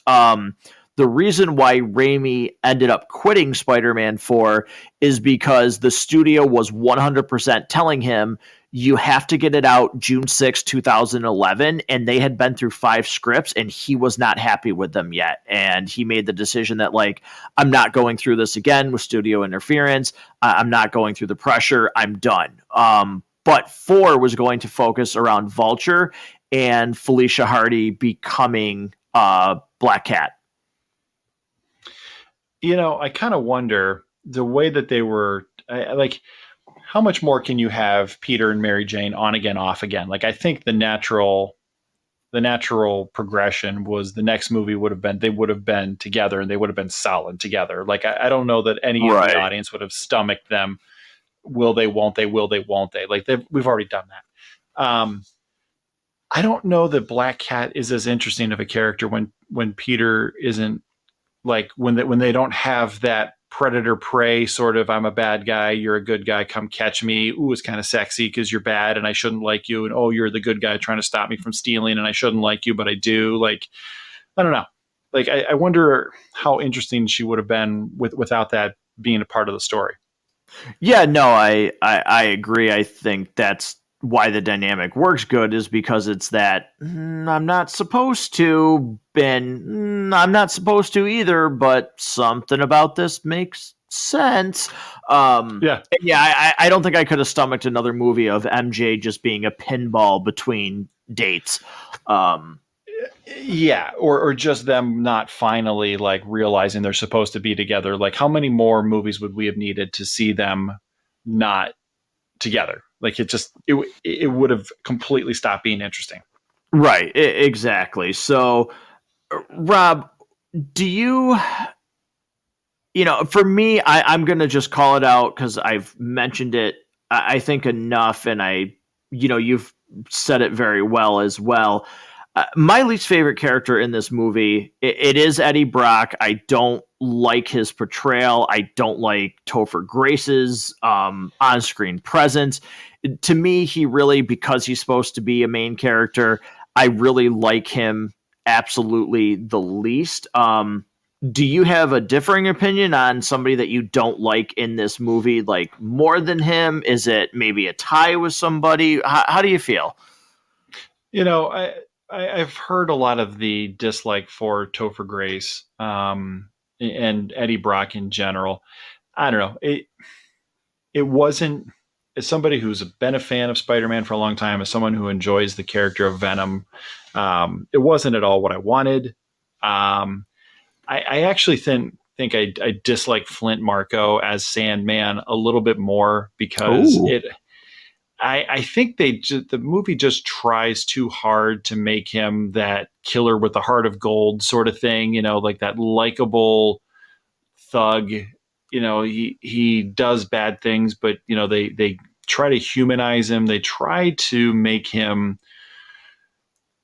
The reason why Raimi ended up quitting Spider-Man 4 is because the studio was 100% telling him you have to get it out June 6, 2011, and they had been through 5 scripts and he was not happy with them yet, and he made the decision that, like, I'm not going through this again with studio interference. I'm not going through the pressure. I'm done. But 4 was going to focus around Vulture and Felicia Hardy becoming Black Cat. I kind of wonder the way that they were like, how much more can you have Peter and Mary Jane on again, off again? Like, I think the natural progression was the next movie they would have been together and they would have been solid together. Like, I don't know that any of the Right. audience would have stomached them. Will they, won't they, will they, won't they? Like, we've already done that. I don't know that Black Cat is as interesting of a character when Peter isn't, like, when they don't have that predator prey sort of, I'm a bad guy, you're a good guy, come catch me. Ooh, it's kind of sexy because you're bad and I shouldn't like you. And oh, you're the good guy trying to stop me from stealing and I shouldn't like you, but I do. Like, I don't know. Like, I wonder how interesting she would have been without that being a part of the story. Yeah, no, I agree. I think that's why the dynamic works good, is because it's that I'm not supposed to, I'm not supposed to either, but something about this makes sense. Yeah. And yeah, I don't think I could have stomached another movie of MJ just being a pinball between dates. Um, Yeah, or just them not finally, like, realizing they're supposed to be together. Like, how many more movies would we have needed to see them not together? Like, it would have completely stopped being interesting. right, exactly. So, Rob, do you, for me, I'm going to just call it out because I've mentioned it, I think, enough. And you've said it very well as well. My least favorite character in this movie, it is Eddie Brock. I don't like his portrayal. I don't like Topher Grace's on-screen presence. To me, he really, because he's supposed to be a main character, I really like him absolutely the least. Do you have a differing opinion on somebody that you don't like in this movie, like, more than him? Is it maybe a tie with somebody? How do you feel? You know, I've heard a lot of the dislike for Topher Grace, and Eddie Brock in general. I don't know. It wasn't, as somebody who's been a fan of Spider-Man for a long time, as someone who enjoys the character of Venom, it wasn't at all what I wanted. Um, I actually think I dislike Flint Marko as Sandman a little bit more because Oh, I think the movie just tries too hard to make him that killer with the heart of gold sort of thing, like that likable thug. He does bad things, but they try to humanize him. They try to make him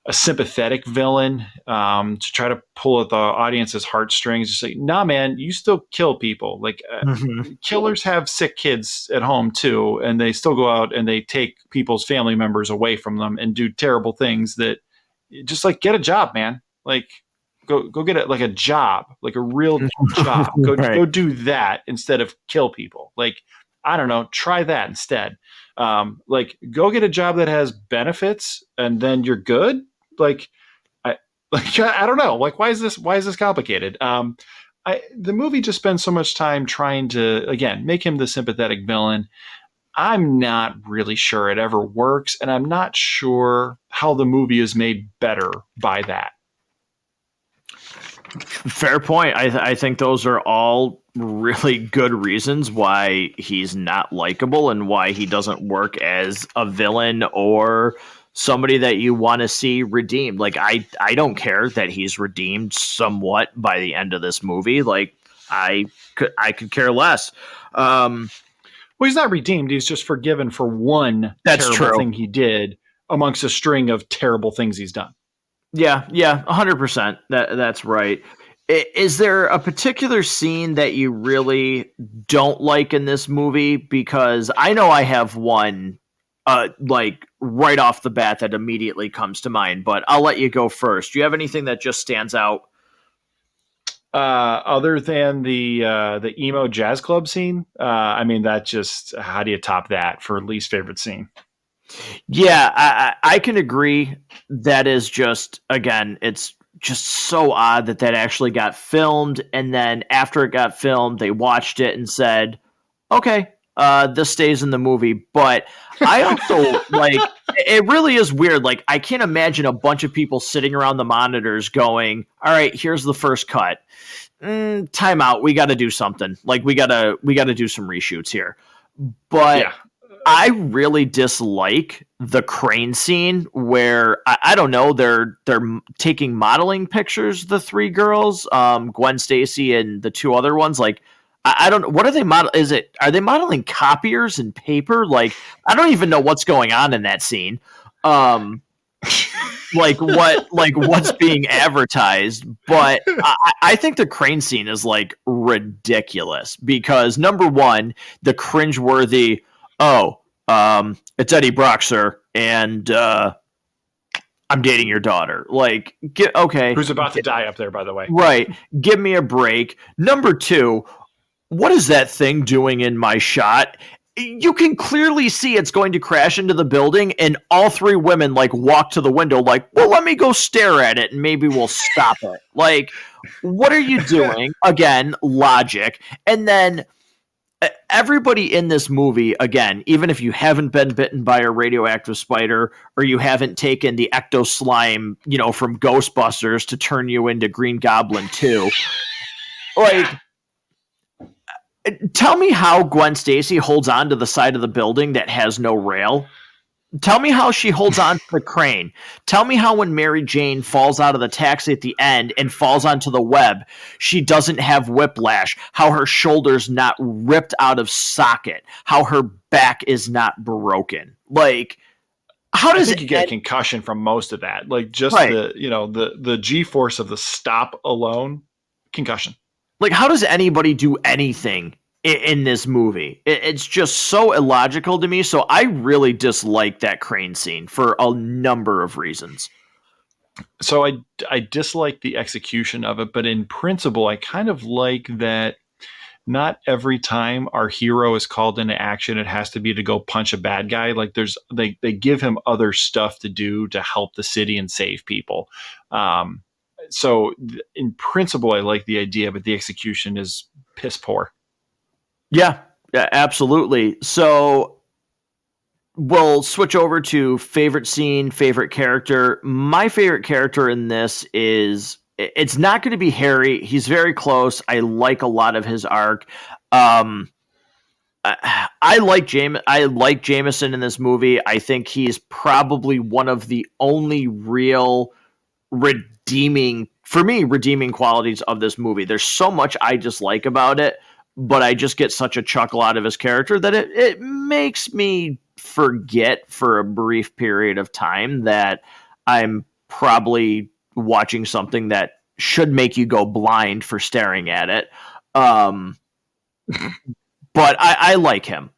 a sympathetic villain to try to pull at the audience's heartstrings. Just like, nah, man, you still kill people. Like killers have sick kids at home too, and they still go out and they take people's family members away from them and do terrible things. That just like get a job, man. Like go get a job, like a real job. Right. Go do that instead of kill people. Like I don't know, try that instead. Like go get a job that has benefits and then you're good. Like I don't know. Like why is this complicated? The movie just spends so much time trying to again make him the sympathetic villain. I'm not really sure it ever works, and I'm not sure how the movie is made better by that. Fair point. I think those are all really good reasons why he's not likable and why he doesn't work as a villain or somebody that you want to see redeemed. Like I don't care that he's redeemed somewhat by the end of this movie. Like I could care less. Well, he's not redeemed. He's just forgiven for one terrible thing he did amongst a string of terrible things he's done. Yeah, 100%. That's right. Is there a particular scene that you really don't like in this movie? Because I know I have one, like right off the bat that immediately comes to mind. But I'll let you go first. Do you have anything that just stands out? Other than the emo jazz club scene, I mean, that just how do you top that for least favorite scene? Yeah, I can agree. That is just, again, it's just so odd that actually got filmed. And then after it got filmed, they watched it and said, okay, this stays in the movie. But I also, like, it really is weird. Like, I can't imagine a bunch of people sitting around the monitors going, all right, here's the first cut. Time out. We got to do something. Like, we gotta do some reshoots here. But yeah. I really dislike the crane scene where I don't know, they're taking modeling pictures, the three girls, Gwen Stacy and the two other ones. Like I don't know, what are they are they modeling copiers and paper? Like I don't even know what's going on in that scene. What's being advertised, but I think the crane scene is like ridiculous because number one, the cringeworthy, it's Eddie Brock, sir, and I'm dating your daughter. Like, okay. Who's about to die up there, by the way. Right. Give me a break. Number two, what is that thing doing in my shot? You can clearly see it's going to crash into the building, and all three women, like, walk to the window like, well, let me go stare at it, and maybe we'll stop it. Like, what are you doing? Again, logic. And then everybody in this movie, again, even if you haven't been bitten by a radioactive spider or you haven't taken the ecto slime, from Ghostbusters to turn you into Green Goblin 2, like, tell me how Gwen Stacy holds on to the side of the building that has no rail. Tell me how she holds on to the crane. Tell me how when Mary Jane falls out of the taxi at the end and falls onto the web, she doesn't have whiplash, how her shoulder's not ripped out of socket, how her back is not broken. Like, how does I think you get a concussion from most of that? Like just the G-force of the stop alone, concussion. Like, how does anybody do anything in this movie? It's just so illogical to me. So I really dislike that crane scene for a number of reasons. So I dislike the execution of it, but in principle, I kind of like that not every time our hero is called into action, it has to be to go punch a bad guy. Like they give him other stuff to do to help the city and save people. So in principle, I like the idea, but the execution is piss poor. Yeah, absolutely. So we'll switch over to favorite scene, favorite character. My favorite character in this it's not going to be Harry. He's very close. I like a lot of his arc. I like Jameson in this movie. I think he's probably one of the only real redeeming qualities of this movie. There's so much I dislike about it, but I just get such a chuckle out of his character that it makes me forget for a brief period of time that I'm probably watching something that should make you go blind for staring at it. Um, but I like him.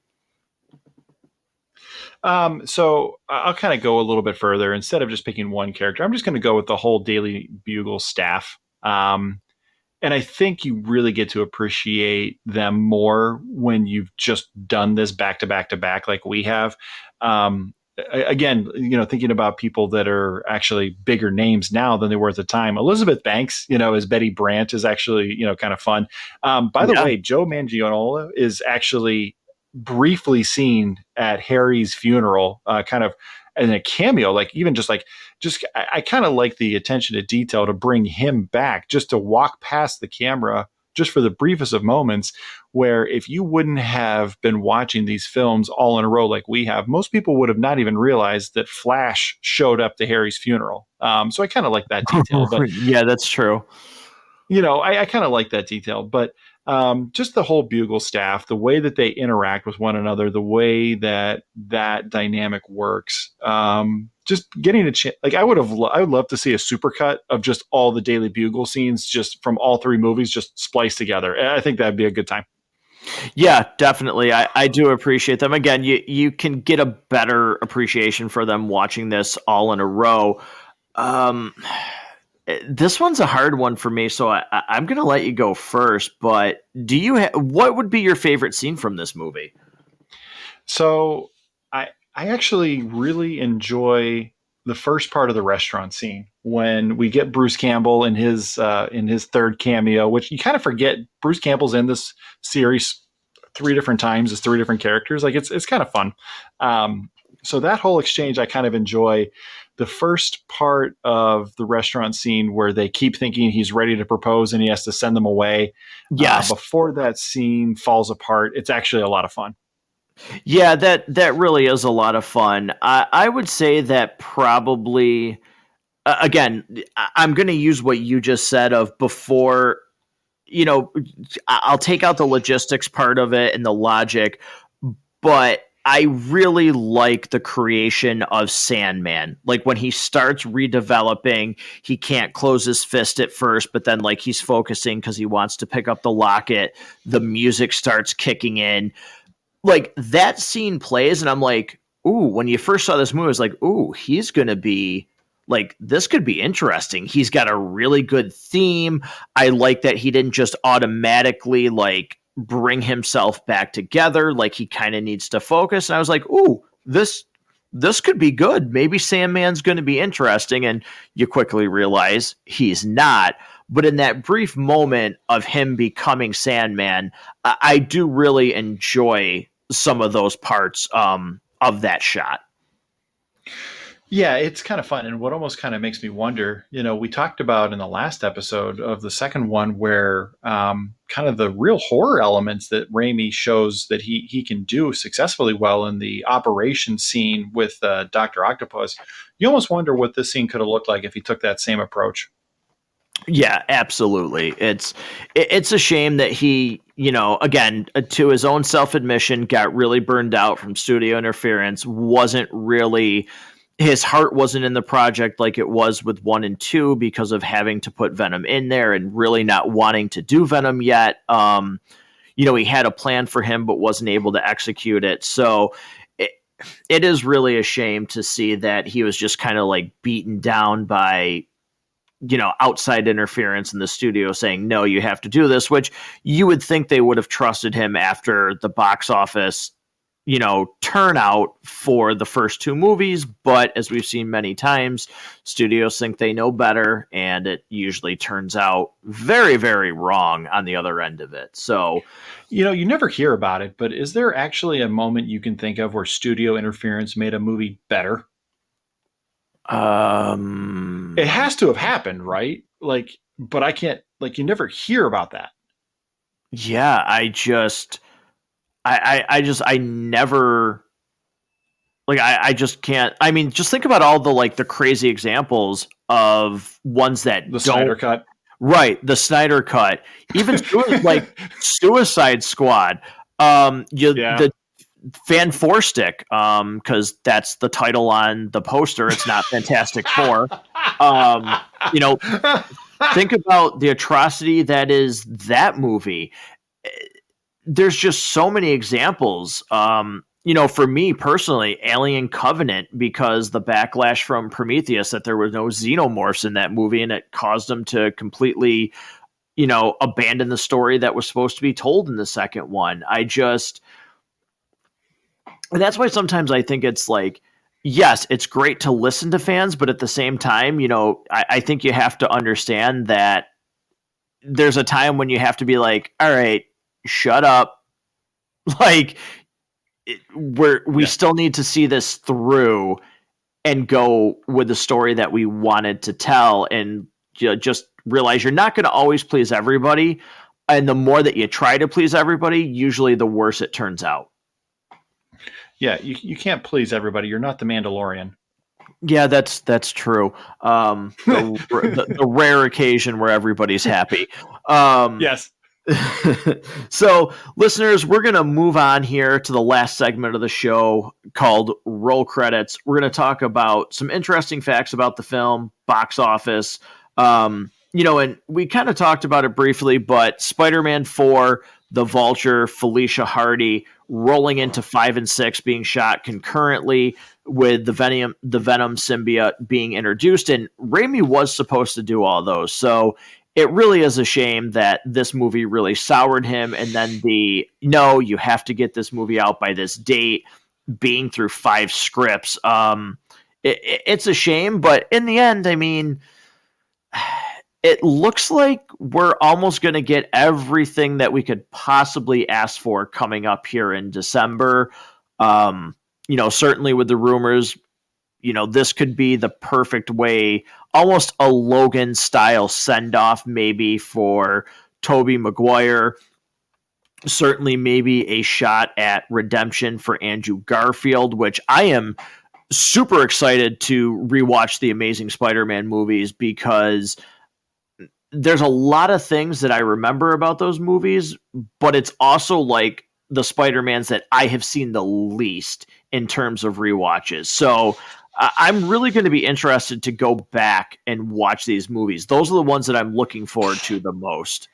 So I'll kind of go a little bit further. Instead of just picking one character, I'm just going to go with the whole Daily Bugle staff. And I think you really get to appreciate them more when you've just done this back to back to back like we have. Again, thinking about people that are actually bigger names now than they were at the time. Elizabeth Banks, as Betty Brant is actually, kind of fun. By the way, Joe Manganiello is actually briefly seen at Harry's funeral, kind of in a cameo, like even just I kind of like the attention to detail to bring him back just to walk past the camera just for the briefest of moments, where if you wouldn't have been watching these films all in a row like we have, most people would have not even realized that Flash showed up to Harry's funeral. So I kind of like that detail. But yeah, that's true. I kind of like that detail, but just the whole Bugle staff, the way that they interact with one another, the way that dynamic works, just getting a chance. Like I would love to see a supercut of just all the Daily Bugle scenes, just from all three movies, just spliced together. I think that'd be a good time. Yeah, definitely. I do appreciate them. Again, you can get a better appreciation for them watching this all in a row. This one's a hard one for me, so I'm going to let you go first. But what would be your favorite scene from this movie? So I actually really enjoy the first part of the restaurant scene when we get Bruce Campbell in his third cameo, which you kind of forget Bruce Campbell's in this series 3 different times as 3 different characters. Like it's kind of fun. So that whole exchange I kind of enjoy. The first part of the restaurant scene where they keep thinking he's ready to propose and he has to send them away. Yes. Before that scene falls apart, it's actually a lot of fun. Yeah, that really is a lot of fun. I would say that probably, again, I'm going to use what you just said of before, I'll take out the logistics part of it and the logic, but I really like the creation of Sandman. Like when he starts redeveloping, he can't close his fist at first, but then like he's focusing because he wants to pick up the locket. The music starts kicking in. Like that scene plays, and I'm like, ooh, when you first saw this movie, I was like, ooh, he's going to be like, this could be interesting. He's got a really good theme. I like that he didn't just automatically like bring himself back together. Like he kind of needs to focus. And I was like, ooh, this could be good. Maybe Sandman's going to be interesting. And you quickly realize he's not. But in that brief moment of him becoming Sandman, I do really enjoy some of those parts of that shot. Yeah, it's kind of fun. And what almost kind of makes me wonder, we talked about in the last episode of the second one where kind of the real horror elements that Raimi shows that he can do successfully well in the operation scene with Dr. Octopus. You almost wonder what this scene could have looked like if he took that same approach. Yeah, absolutely. It's a shame that he, again, to his own self-admission, got really burned out from studio interference, his heart wasn't in the project like it was with 1 and 2 because of having to put Venom in there and really not wanting to do Venom yet. He had a plan for him, but wasn't able to execute it. So it is really a shame to see that he was just kind of like beaten down by, outside interference in the studio saying, no, you have to do this, which you would think they would have trusted him after the box office turnout for the first 2 movies. But as we've seen many times, studios think they know better, and it usually turns out very, very wrong on the other end of it. So, you never hear about it, but is there actually a moment you can think of where studio interference made a movie better? It has to have happened, right? But I can't, you never hear about that. Yeah, I never, I just can't. I mean, just think about all the the crazy examples of ones that Snyder Cut. Right, the Snyder Cut, even Suicide Squad. The Fan Four Stick, because that's the title on the poster. It's not Fantastic Four. You know, think about the atrocity that is that movie. There's just so many examples. For me personally, Alien Covenant, because the backlash from Prometheus that there were no xenomorphs in that movie, and it caused them to completely, abandon the story that was supposed to be told in the second one. And that's why sometimes I think it's like, yes, it's great to listen to fans, but at the same time, I think you have to understand that there's a time when you have to be like, all right, shut up. Like, we still need to see this through and go with the story that we wanted to tell, and just realize you're not going to always please everybody, and the more that you try to please everybody, usually the worse it turns out. Yeah, you can't please everybody. You're not the Mandalorian. Yeah, that's true. The rare occasion where everybody's happy. Yes. So, listeners, we're going to move on here to the last segment of the show called Roll Credits. We're going to talk about some interesting facts about the film, box office. And we kind of talked about it briefly, but Spider-Man 4, The Vulture, Felicia Hardy, rolling into 5 and 6 being shot concurrently with the Venom symbiote being introduced. And Raimi was supposed to do all those. So it really is a shame that this movie really soured him. And then you have to get this movie out by this date, being through 5 scripts. It's a shame, but in the end, I mean, it looks like we're almost going to get everything that we could possibly ask for coming up here in December. Certainly with the rumors, this could be the perfect way, almost a Logan style send off maybe for Tobey Maguire. Certainly maybe a shot at redemption for Andrew Garfield, which I am super excited to rewatch the Amazing Spider-Man movies, because there's a lot of things that I remember about those movies, but it's also like the Spider-Mans that I have seen the least in terms of rewatches. So I'm really going to be interested to go back and watch these movies. Those are the ones that I'm looking forward to the most.